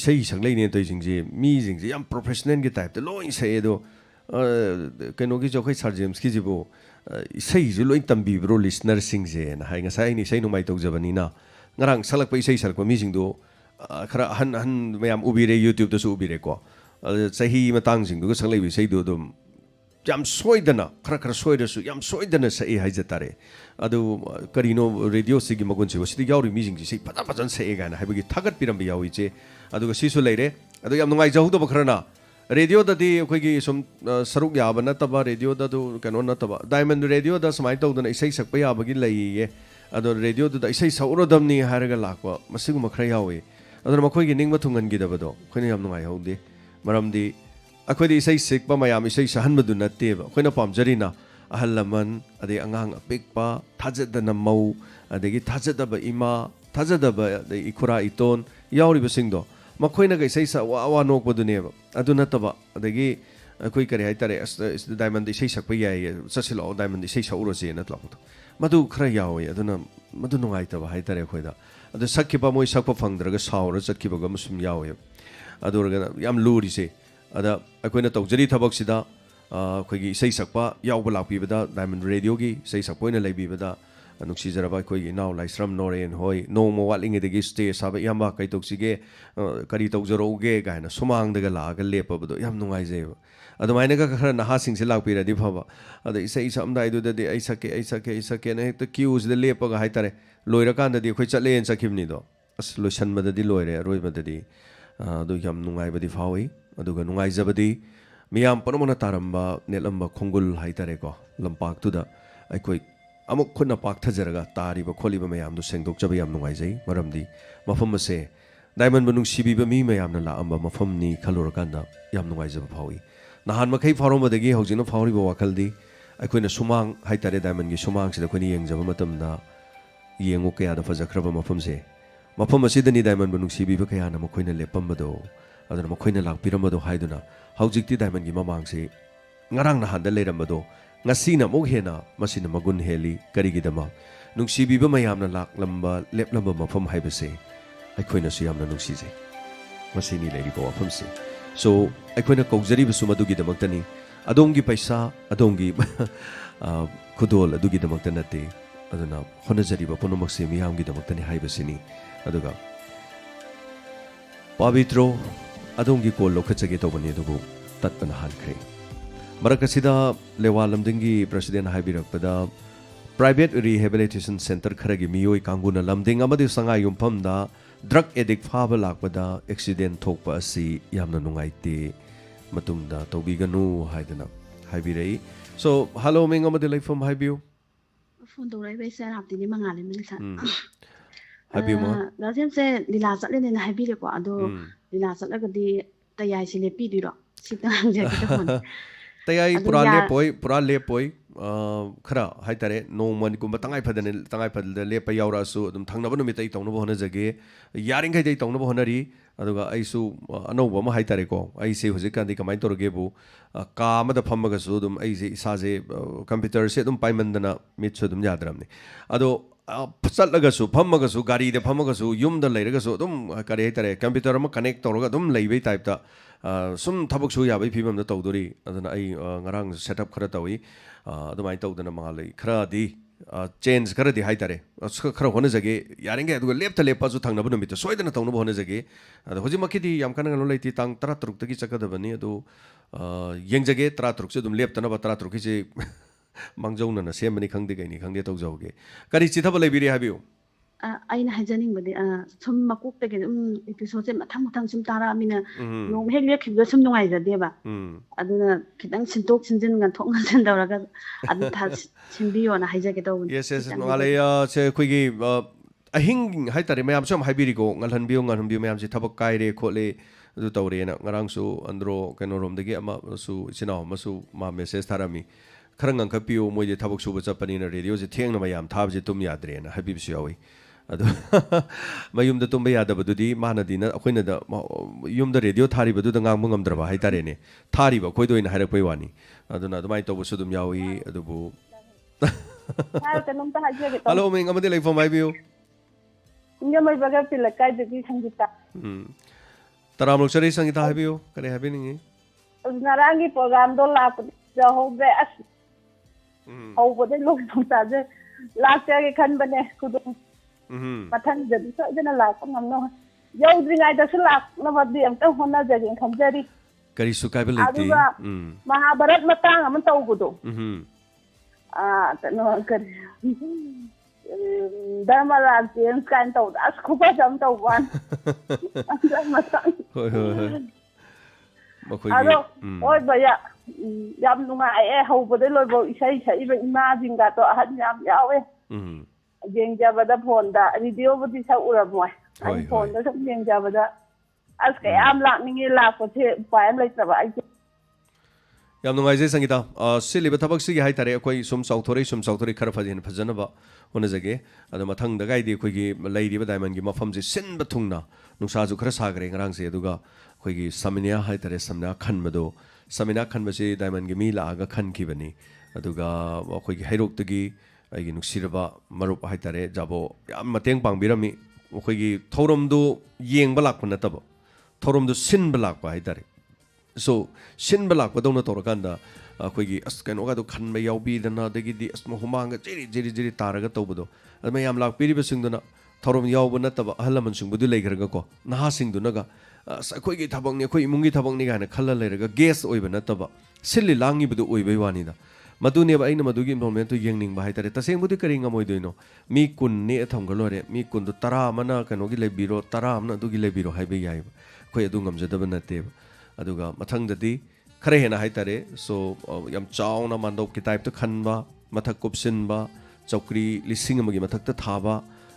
ꯏꯁꯩ ꯁꯛꯂꯛꯏꯅꯦ ꯇꯧꯔꯤꯁꯤꯡꯁꯦ ꯃꯤꯁꯤꯡꯁꯦ ꯌꯥꯝ ꯄ꯭ꯔꯣꯐꯦꯁꯅꯦꯜꯒꯤ ꯇꯥꯏꯞꯇ ꯂꯣꯏ ꯁꯛꯑꯦ ꯑꯗꯣ ꯀꯩꯅꯣꯒꯤꯁꯨ ꯑꯩꯈꯣꯏ ꯁꯥꯔ ꯖꯦꯝꯁꯀꯤꯁꯤꯕꯨ ꯏꯁꯩꯁꯨ ꯂꯣꯏ ꯇꯝꯕꯤꯕ꯭ꯔꯣ ꯂꯤꯁꯅꯔꯁꯤꯡꯁꯦꯅ ꯍꯥꯏ ꯉꯁꯥꯏ ꯑꯩꯅ ꯏꯁꯩ ꯅꯣꯡꯃꯥꯏ ꯇꯧꯖꯕꯅꯤꯅ ꯉꯔꯥꯡ ꯁꯛꯂꯛꯄ ꯏꯁꯩ ꯁꯛꯂꯛꯄ ꯃꯤꯁꯤꯡꯗꯣ ꯈꯔ ꯑꯍꯟ ꯃꯌꯥꯝ ꯎꯕꯤꯔꯦ ꯌꯨꯇ꯭ꯌꯨꯕꯇꯁꯨ ꯎꯕꯤꯔꯦꯀꯣ ꯆꯍꯤ ꯃꯇꯥꯡꯁꯤꯡꯗꯨꯒ ꯁꯛꯂꯛꯏꯕ ꯏꯁꯩꯗꯣ ꯑꯗꯨꯝ ꯌꯥꯝ ꯁꯣꯏꯗꯅ खरा सोयरसु याम सोयदना सई हाइजतारे अदु करिनो रेडियो सिगी मगुनसिबो सिदि याउरि मिजिंगि सई फजा फजन सई गाना हाइबगी थागत पिरम याउइ चे अदुगा सिसु लेरे अदु याम नुंगाइ जहुदो बखरना रेडियो ददि अखोइगी सुम सरुक याबा नतबा रेडियो ददु कनो नतबा डायमंड रेडियो द समाइ तौदना इसै सकपा याबगी लइये अदु रेडियो द इसै सौरोदमनि हारगा लाकवा मसिगु मखरा याउइ अदु मखोइगी निंगबा थुंगनगी दबदो खैना याम नुंगाइ हौदे मरमदि अखोइदि इसै सिकपा मयाम इसै सहनबदु नत्तेबा खैना पामजरिना अहल लमन अदे अंगांग अपिकपा थाजदना मौ अदगी थाजदबा इमा थाजदबा इखुरा इतोन याउरिबसिंगदो मखोइना गैसै सा वा वा नोकबदुनेबा अदु नतबा अदगी अखोइ करि हाइतारे डायमंड इसै सकपा याय ससिलो डायमंड इसै सौरोसे नतलाबदो मदु खरा यावे अदुना मदु नुंगाइतबा हाइतारे अखोइदा अदु सक्किबा मोइ सकपा फंगद्रगा साउरा चक्किबगा मसुम यावे अदुरगा याम लूरिसे अदा अखोइना तौजरी थबकसिदा अखोइगी इसै सकपा यावबा लाक्पिबदा डायमंड रेडियोगी इसै सकपोइना लैबिबदा नुक्सिजरबा अखोइगी नाउ लाइस्रम नोरेन होय नोंमो वाटलिंगेदगी स्टेज साबा यामबा कै तौसिगे करि तौजरोगे गायना सुमांगदगा लागा लेपबदो याम नुंगाइजेबा अदुमाइनगा खरा नहासिंगसे लाक्पिरदि फबा अदा इसै समदाइदुददि ऐ सके न हेक्ता क्यूजदे लेपगा हाइतारे लोइरकांददि अखोइ चलेन सखिबनिदो अस लोइसनबददि लोइरे अरोइबददि अदु याम नुंगाइबदि फावइ अदुगा नुंगाइजबदि मियाम पनमना तारंबा नेलंबा खोंगुल हाइतारेको लंपाक्तुदा अखोइ अमुक खुना पाक्थजरगा तारिबा खोलिबा मयामदु सेंदोकजबा याम नुंगाइजै मरमदि मफम असे डायमंड बनु सिबिबा मी मयामना लाअंबा मफमनि खलुरकांदा याम नुंगाइजबा फावइ नहान मखै फारोमदगी हौजिना फावरिबा वाखलदि अखोइना सुमांग हाइतारे डायमंडगी सुमांगसिदा अखोइना येंगजबा मतमदा येंगो कयादा फजखरबा मफमसे मफम असिदनि डायमंड बनु सिबिबा कयाना मखोइना लेपमबदो अदुना मखोइना लाक्पिरमबदो हाइदुना हौजिक्ति डायमंडगी ममांगसे ngarang nahan da leirambado ngasina mok hena masina magun heli karigidama nungsibiba mayamna laklamba leplamba mafam haibase aikoina su yamna nungsije masini leiriba wafamse so aikoina kaujariba su madugi damaktani adongi paisa adongi khudol adugi damakta nate aduna honajariba punomakse miyamgi damaktani haibasini aduga pavitro adongi kol lokhachage tobani adubu tatpana hankhre मरकसिदा लेवा लमदिंगी president हाइबिरकपदा private rehabilitation centre खरगी मियोई कांगुना लमदिंग अमदि संगाई युमफमदा ड्रग एडिक्ट फाबा लाकपदा एक्सीडेंट थोकपा असि यामना नुंगाइते matungda tobiganu haidana haibirei so hello ming amade leifam haibiu phone to rai bai sa rap ti ni mangale min sa haibiu ma da sem se lila sat le ne haibi le ko ado lila sat la ga di tayai si le pi di ro sitang je ki phone tayai pura le poi khara haitare no man kum tangai phadane le pa yaura su dum thangna banu mi tai tongna bo hona jage yaring kai dai tongna bo honari aduga ai su anova ma haitare ko ai se hojik kan di kamai torge bu ka ma da phamma su dum ai se isa je computer se dum paimandana mit su dum yadram ni ado chatlaga su phamma su gari de phamma su yum da leiraga su dum kare haitare computer ma connect torga dum leibai type ta sum thabak su yabai phibam da tawdori adana ai ngarang setup khara tawi adumai tawdana mangalai khara di change khara di haitare khara hona jage yaringe aduga lepta lepa su thangna banu mit soidana tawna hona jage adu hoji makki di yam kana ngalo leiti tang 13 tagi chakadabani adu yengjage 13 se dum lepta na 13 ki se mangjona na semani khangde gaini khangde tawjauge kari chithaba lebiri habiu aina hajaning bade sum makuk te ge episode se mathang sum tara amina no hek le khib sum nungai jade ba aduna khitang sintok sinjin gan thok ngan san dawraga adu tha simbiyo na haja ge taw yes ngalai se khoigi ahing haitare mayam som haibiri ko ngalhanbiyo mayam se thabak kai re khole adu tawre na ngarang su andro keno rom degi ama su sinau masu ma message tharami kharangang khapiyo moje thabak su ba chapani na radio je theng na mayam thab je tum yadre na habib su yawi adu mayum da tumba yada badudi manadi na akoina da yum da radio thari badu da ngang mungam draba haitare ne thari ba khoidoi na hairak pai wani aduna adumai to bu sudum yawi adubu hello ming amade like for my view inga mai baga pila kai de bi sangita taramuk sari sangita habiyo kare happening narangi program do la ja ho be as ho bode lok ta je la te ke khan bane kudum mathang jadi so jana la ko ngamno yau dringai da su la na wadi am ta honna jagi khamjari kari su kai belati mahabharat matang am ta ugudo ta no kar dharmara james kan ta as ko ba jam ta wan matang hoi ado oi ba ya yam nungai ho bode loi bo isai sai ba ima jinga to ahan yam yawe yengjabada phone da video budi sa uraboi ai phone da sum yengjabada as ka am lakningi lakpo the paim laitaba ai yam nungai je sangita siliba thabak sigi hai tare koi sum sauthori khara phajin phajana ba hona jage adu mathang da gai di koi gi leiri ba diamond gi mafam je sin ba thungna nungsa ju khara sagre ngarang se aduga koi gi samnya hai tare samna khanmado samina khanba se diamond gi mi la ga khan ki bani aduga koi gi hairok tagi aigi nuksiraba marup haitare jabo yam mateng pangbirami okhigi thoromdu yengba lakpa nataba thoromdu sinba lakpa haitare so sinba lakpa dona torakanda akhigi as kaino ga do khanba yaubi dana dagi di as mohumanga jiri taraga tawbado adma yam lakpiri besingduna thorom yauba nataba halaman singbudu leigraga ko naha singduna ga akhigi thabangni akhoi imungi thabangni ga na khalla leiraga gas oiba nataba silli langi budu oibai wani da madune ba aina madugi involvement to yengning ba haitare taseng budi kari ngamoi doino mi kun ne thong galore mi kun do tara mana kano gi lebiro tara amna dugi lebiro haibe yai khoi adu ngamjadaba nate aduga mathang dadi khare hena haitare so yam chauna mandop ki type to khanba mathak kopsin ba chokri lising amagi mathak ta thaba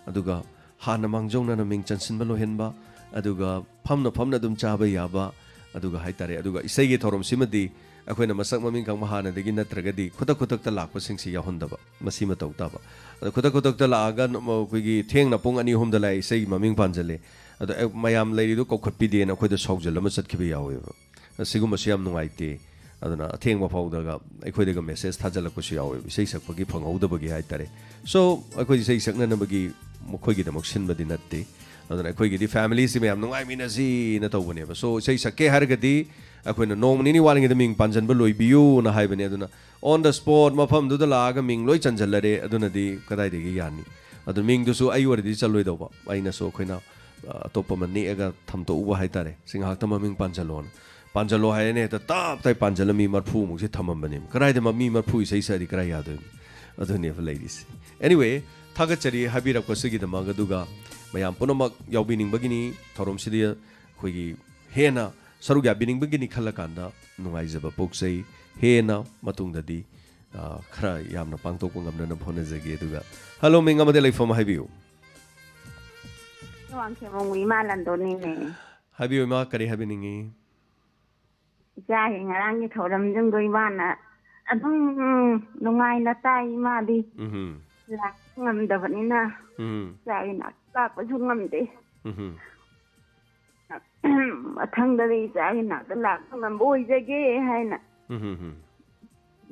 aduga hana mangjongna na ming chansin ba lo henba aduga phamna dum chaba yaba aduga haitare aduga isai ge thorom simadi akhoi masak maming kang mahana degi natragadi khutak ta lakpa singsi yahondaba masi ma tawtaba adu khutak ta laaga koi gi theng na pung ani hum da lai sei maming panjale adu mayam leiri do kokhatpi de na khoi da saujal ma chatkibi yawe sigum siam nungaite aduna theng ma faudaga akhoi de ga message thajala ko si yawe sei sakpagi phanghaudaba gi haitare so akhoi sei sakna na bagi khoi gi da moksin badi natte aduna akhoi gi di family si mayam nungai minasi na tawbane ba so sei sakke hargadi akhoi na nom nini waling da ming panjan ba loi biu na haibane aduna on the spot mafam du da laga ming loi chanjalare aduna di kadai de gi yani adu ming du su ai wor di chaloi do ba aina so khoi na topa mani aga thamto uba haitare singhak ta maming panjalo haine ta tap tai panjala mi marphu mu se thamam bane karai de mi marphu sei sari karai yadu aduni for ladies anyway thagachari habira ko sigi da magaduga mayam punamak yaubining bagini thorom sidia khoi gi hena सरुक याबिनिंगबगिनि खल्लकांदा नुंगाइजबा पोक्सै हेना मतुंगददि खरा यामना पांगतोक ngamna phonajage aduga hello minga made leifam haibiu wangke mongwi malandoni ne haibiu ma kari habiningi ja hingarang ni thoram jung doi bana adung nungai na tai ma di la ngam da vanina ja ina ka pa jung ngam de athang da ri ja ina da la ngam boi jage haina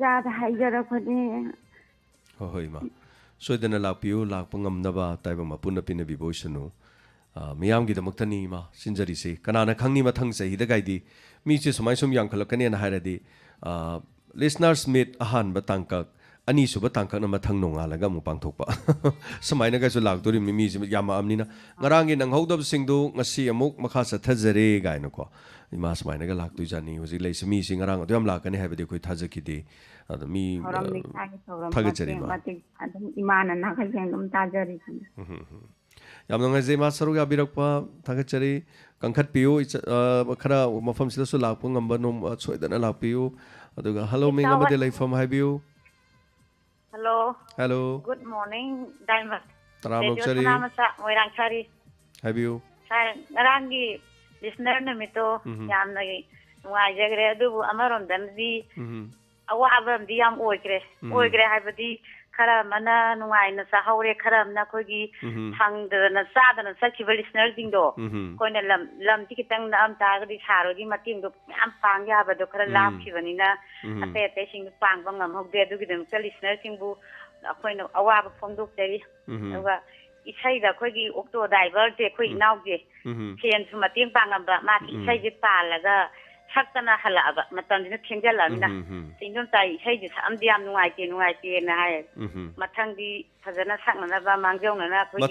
ja da haijara khode hoi ma soidana lakpiu lakpa ngamnaba taiba mapuna pina biboisanu miyam gi damaktani ma sinjari se kanana khangni mathang sahi da gaidi mi che sumai sum yang khalakane na hairadi listeners meet ahan batangka ani suba tangka na mathang nonga laga mu pangthokpa sumai na ga su lakdori mi ji yama amnina ngarangi nang hodab singdu ngasi amuk makha sathajare gaina ko ima sumai na ga laktu jani hoji leisi mi sing ngarang adam lakane haibade koi thajaki mi thagachari ma adum imana na ka jeng dum tajari yam nang je ma saru ga birakpa thagachari kangkhat piu khara mafam sila su lakpu ngamba nom choidana lakpiu aduga hello mi ngabade leifam haibiu hello good morning diamond taram chari namasa moirang chari haibiu sai ngarangi listener na mito yam nagi nuai jagre adubu amarom damdi awabam di yam oigre haibadi khara mana nuai na sa haure khara na khogi hangdana sadana sakhiba listener dingdo koina lam ti kitang na am ta gadi sarogi mating do am pang ya ba do khara lam khibani na ate ate sing pang bang ngam hogde du gidam listener singbu koina awaba phongdok teri awa isai da khogi okto driver te khoi naw ge chen su mating pang am ba ma isai je palaga sakana halaba matandina thenjalamina singdom tai isai je am diam nuai te na hai mathang di phajana sakna ba mangjong na khoi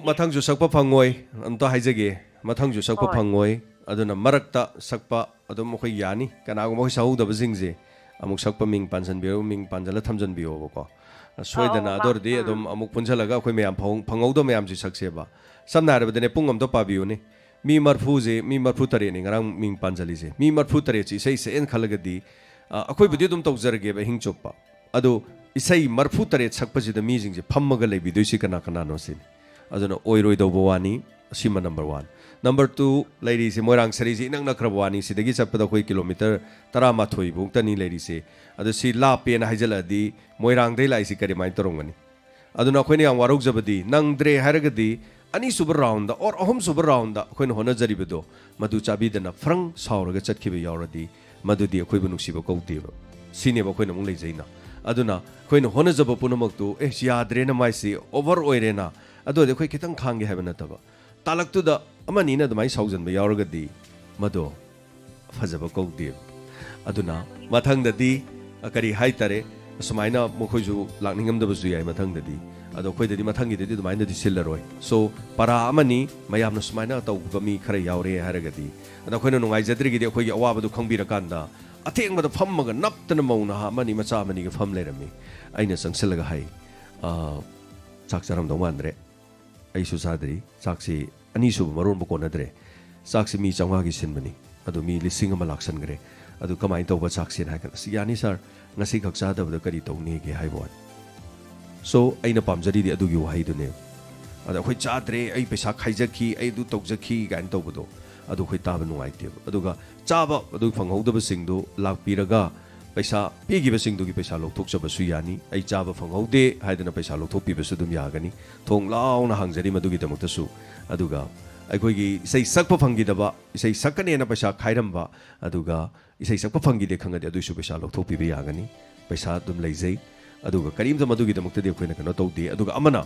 mathang ju sakpa phangoi amta haijage mathang ju sakpa phangoi aduna marakta sakpa adum khoi yani kana go sahu da jingje amuk sakpa ming panjan biu ming panjala thamjan biu ko soidana ador di adum amuk punjalaga khoi meyam phangau do meyam ji sakse ba samna rabadene pungam do pabiu ni mi marfu tare ni ngarang ming panjali je mi marfu tare chi sei se en khalagadi akhoi budi dum tawjarge ba hing chokpa adu isai marfu tare sakpa ji da mi jing je phammaga lebi doisi kana kana no sin aduna oiroi do bawani sima number 1 number 2 lady se moirang sari ji nang nakrabwani sidagi chappa da khoi kilometer 13 buk tani lady se adu si la pe na haijala di moirang dei lai si kare mai torongani aduna khoi ni ang warok jabadi nang dre haragadi ani super round or ahom super round da khoin hona jaribedo madu chabi dana frang sauraga chatkibe yauradi madu di khoi bu nuksiba kauteba sine ba khoin mung leijaina aduna khoin hona jaba punamak tu yadre na mai si over oirena ado de khoi kitang khange habana taba talak tu da amani na dumai saujan ba yauragadi madu fajaba kauteba aduna mathang da di akari haitare sumaina mokhoju lakningam da bazu yai mathang da di ado khoi dadi mathangi dadi dumaina di sillaroi so para amani mayamna sumaina tawba mi khara yaure haragadi ado khoina nungai jadri gi de khoi gi awaba du khangbira kanda atheng ma da phammaga naptana mauna ha mani macha mani ga pham lerami aina sangsilaga hai chak charam dong mandre ai su sadri chaksi ani su maron bu konadre chaksi mi changwa gi sinbani ado mi lising ama laksan gre ado kamai tawba chaksin ha kan yani sir ngasi khak cha da kari tawni ge hai bon so aina pamjari di adugi wahai dune ada khoi chadre ai pesa khaijaki ai du tokjaki gan tawbudo adu khoi taba nuai te aduga chaba adu phanghodaba singdu lakpiraga pesa pigi ba singdu gi pesa lokthok chaba su yani ai chaba phanghode haidana pesa lokthok pi ba su dum yagani thong launa hangjari madugi damukta su aduga ai khoi gi sei sakpa phangi daba sei sakane na pesa khairamba aduga sei sakpa phangi de khangade adu su pesa lokthok pi ba yagani pesa dum leijai aduga karim da madugi damakta de khoina kana tawde aduga amana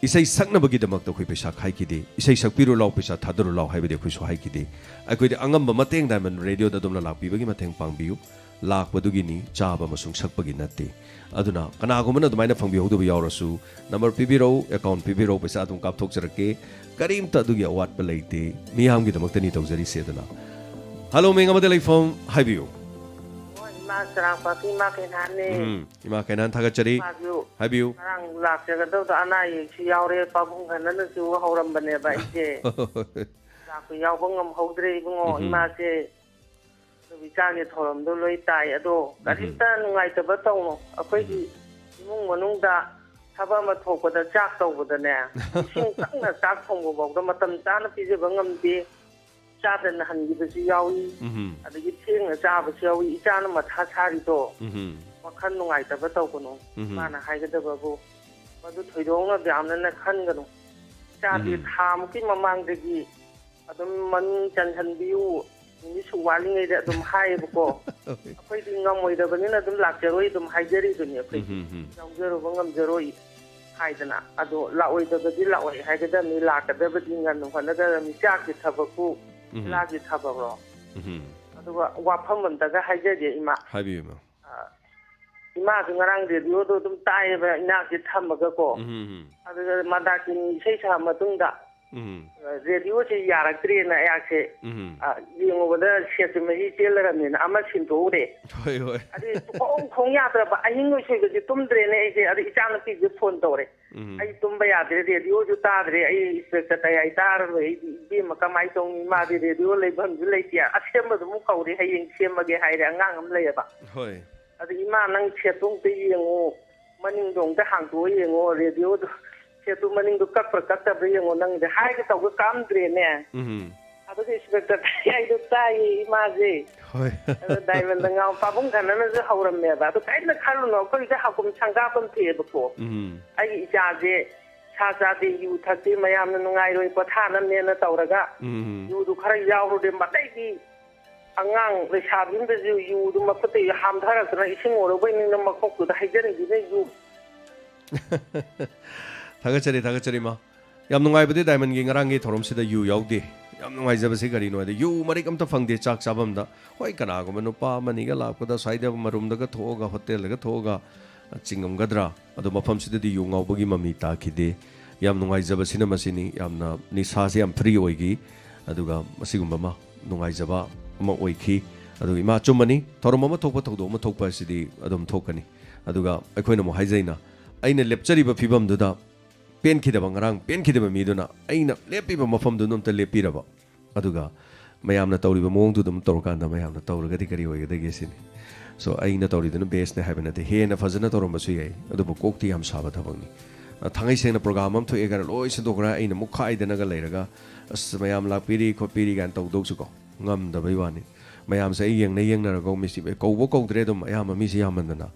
isai sakna bagi damakta khoi pesa khai ki de isai sakpiru law pesa thadaru law haibe de khoi so hai ki de ai khoi de angam ba mateng diamond radio da dumna lakpi bagi mateng pangbiu lak badugi ni chaba masung sakpagi natte aduna kana gumana dumaina phangbi hodu ba yawrasu number pbro account pbro pesa dum kap thok jarake karim ta dugi awat ba leite miyam gi damakta ni tawjari sedana hello menga madai phone haibiu sarang pati ma kenan ne ima kenan thagachari haibiu sarang lakse ga do ana ye si yaure pabung hanan su horam bane ba ije ꯂꯥꯛꯄ ꯌꯥꯎꯕ ꯉꯝꯍꯧꯗ꯭ꯔꯦ ꯏꯕꯨꯡꯉꯣ ꯏꯃꯥꯁꯦ ꯏꯆꯥꯒꯤ ꯊꯧꯔꯝꯗꯣ ꯂꯣꯏ ꯇꯥꯏ ꯑꯗꯣ ꯀꯔꯤꯝꯇ ꯅꯨꯡꯉꯥꯏꯇꯕ ꯇꯧꯅꯣ ꯑꯩꯈꯣꯏꯒꯤ ꯏꯃꯨꯡ ꯃꯅꯨꯡꯗ ꯊꯕꯛ ꯑꯃ ꯊꯣꯛꯄꯗ ꯆꯥꯛ ꯇꯧꯕꯗꯅꯦ ꯏꯁꯤꯡ ꯀꯪꯅ ꯆꯥꯛ ꯊꯣꯡꯕꯐꯥꯎꯗ ꯃꯇꯝ ꯆꯥꯅ ꯄꯤꯖꯕ ꯉꯝꯗꯦ ꯆꯥꯗꯅ ꯍꯟꯈꯤꯕꯁꯨ ꯌꯥꯎꯏ ꯑꯗꯒꯤ ꯊꯦꯡꯅ ꯆꯥꯕꯁꯨ ꯌꯥꯎꯏ ꯏꯆꯥꯅ ꯃꯊꯥ ꯁꯥꯔꯤꯗꯣ ꯋꯥꯈꯜ ꯅꯨꯡꯉꯥꯏꯇꯕ ꯇꯧꯒꯅꯨ ꯃꯥꯅ ꯍꯥꯏꯒꯗꯕꯕꯨ ꯃꯗꯨ ꯊꯣꯏꯗꯣꯛꯅ ꯌꯥꯝꯅ ꯈꯟꯒꯅꯨ ꯏꯆꯥꯗꯤ ꯊꯥꯃꯨꯛꯀꯤ ꯃꯃꯥꯡꯗꯒꯤ ꯑꯗꯨꯝ ꯃꯃꯤꯡ ꯆꯟꯍꯟꯕꯤꯌꯨ ꯅꯨꯃꯤꯠꯁꯨ ꯋꯥꯠꯂꯤꯉꯩꯗ ꯑꯗꯨꯝ ꯍꯥꯏꯌꯦꯕꯀꯣ ꯑꯩꯈꯣꯏꯗꯤ ꯉꯝꯃꯣꯏꯗꯕꯅꯤꯅ ꯑꯗꯨꯝ ꯂꯥꯛꯆꯔꯣꯏ ꯑꯗꯨꯝ ꯍꯥꯏꯖꯔꯤꯗꯨꯅꯤ ꯑꯩꯈꯣꯏꯗꯤ ꯌꯥꯎꯖꯔꯨꯕ ꯉꯝꯖꯔꯣꯏ ꯍꯥꯏꯗꯅ ꯑꯗꯣ ꯂꯥꯛꯑꯣꯏꯗꯕꯗꯤ ꯂꯥꯛꯑꯣꯏ ꯍꯥꯏꯒꯗꯕꯅꯤ ꯂꯥꯛꯀꯗꯕꯗꯤ ꯉꯟꯅ ꯍꯣꯠꯅꯒꯗꯕꯅꯤ ꯆꯥꯛꯀꯤ ꯊꯕꯛꯄꯨ ꯏꯂꯥꯒꯤ ꯊꯕꯛꯔꯣ ꯑꯗꯨꯒ ꯋꯥꯐꯝ ꯑꯝꯇꯒ ꯍꯥꯏꯖꯒꯦ ꯏꯃꯥ ꯍꯥꯏꯕꯤꯌꯨ 이마도 나랑 레디오도 좀 따이바 이나게 탐먹고 아그 마다kin isai sa matungda radio che yaraktre na yakse yingobada setmehi chelramina ama sintore hoi hoi adi khong ya da ba ahingo chege ji tumdre ne ise adi ichana pi ji phone tore ai tumba ya de radio ju ta dre ai se ta ai tar ai bi ma kamai tong ma de radio le ban ju le tia asem du mu kauri haying semage haire angang am le ba hoi adi ima nang chetung te yengo maning dong da hang do yengo radio chetu maning du kak per kak ta yengo nang de hai ka taw kam dre ne adu de specta ai du tai ima je hoi diamond ngau pa bung kan na je hauram me ba du kai na khalu no ko je hakum changa pam the ba ko ai ja je cha cha de yu thak ti mayam na ngai roi pa tha nam ne na tawraga yu du khara yaw ro de matai ki angang le shabin de yu du ma pate ham thara na ising oro bai ning na ma khok tu da haijar ni de yu थागचरी मा याम नुंगाइबदि diamond गी ngarang gi thorom sida yu yaudi याम नुंगाइ जबसे गरि no they you Marik अमता फंगदे चाक चाबम दा होय कना गो नुपा money गा लापदा side मरुम दगा थोगा hotel गा थोगा चिंगम गदरा अदो मफम सिदि यू ngawbagi mami ta khide याम नुंगाइ जबसिना मसिनी यामना निसा से याम फ्री होइगी अदुगा मसिगुम्बा मा नुंगाइ जबा अमा ओइखी अदु इमा चुमनी थोरम अमा थोपा थोदो अमा थोपा सिदि अदम थोकनी अदुगा अखोइना मो हाइजैना अइना लेपचरिबा फिबम दुदा पेन खिदब ngarang पेन खिदब मीदुना अइना लेपिबा मफम दु नमता लेपिरबा अदुगा मयामना तौरिबा मोंग दु दम तौरकांदा मयामना तौरगदि करी होयगदगे सिनी सो अइना तौरिदुना बेस ने हाइबनते हेना फजना तौरमबसु याई अदुबो कोक्ति याम साबा थबंगनी थांगै सेना प्रोग्राम हम थोएगा लोय सदोगरा अइना मुखाइदनगा लेरगा अस मयाम लापिरी खोपिरी गान तौदोसु को ngam dabai wani mayam sai yeng na go misi be ko dre dum ayam misi yamandana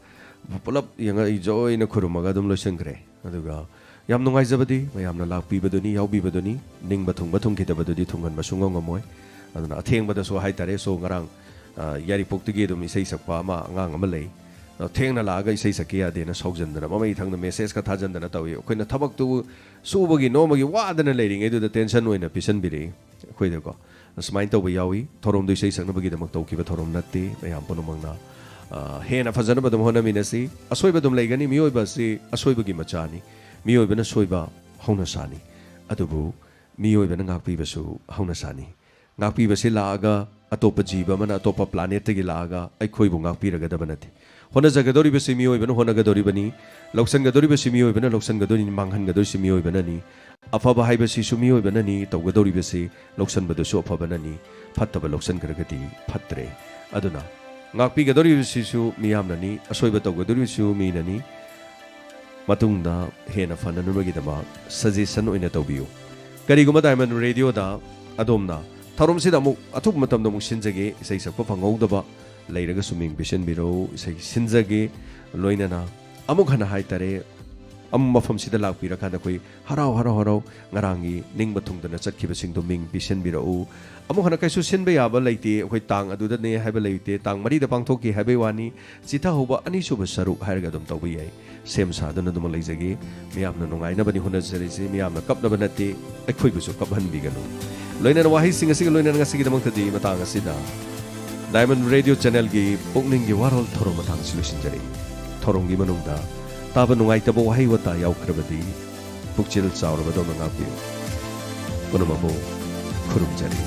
pulap yang ai joy na khurumaga dum loisengre aduga yam nungai jabadi mayam na lakpi baduni yaubi baduni ning bathung khidabadudi thungan masungong ngomoi aduna atheng bada so hai tare so ngarang yari poktige dum isai sakpa ma angang ama lei theng na laga isai sakia de na sogjandana mamai thang na message ka thajandana tawi koina thabak tu subagi nomagi wadana leiring edu da tension oina pisan biri khoide ko asmain tawba yawi thorom du isai sakna bagi damak tawkiba thorom natti mayam ponumangna hena fajana badum hona minasi asoi badum leigani mioi basi asoi bagi machani मियोय बना सोइबा हौना सानी अदुबु मियोय बना ngakpi basu हौना सानी ngakpi basi laaga atopa jiba mana atopa planet tegi laaga aikoi bu ngakpi raga da banati hona jaga dori basi miyoy bana hona ga dori bani loksan ga dori basi miyoy bana loksan ga dori manghan ga dori si miyoy bana ni afa ba hai basi su miyoy bana ni to ga dori basi loksan badu su afa bana ni phatta ba loksan ga gati phatre aduna ngakpi ga dori basi su miyam na ni asoi ba to ga dori su mi na ni matungda hena fananubagidama suggestion oina tawbiyu kariguma diamond radio da adomna tharum sida mu athuk matamda mu sinjage isai sakpa phangowdaba leiraga suming bisen biro isai sinjage loinana amuk hana haitare mafam sida lakpira kana koi harau ngarangi ningba thungdana chakhiba singdo ming bisen biro amuk hana kaisu sinbe yaba leite koi tang aduda ne haiba leite tang mari da pangthoki haibe wani chitha hoba ani suba saru hairga dum tawbi yai sem sadana dum leijage miyamna nungai na bani huna jarisi miyamna kapna banati akhoi busu kaphan biganu loina wahi singa siga loina ngasi gi damang tadi matang asida diamond radio channel gi pokning gi warol thoro matang solution jari thorong gi manungda taba nungai tabo wahi wata yaukrabadi pukchil chawra badona ngapi kono mamo khurum jari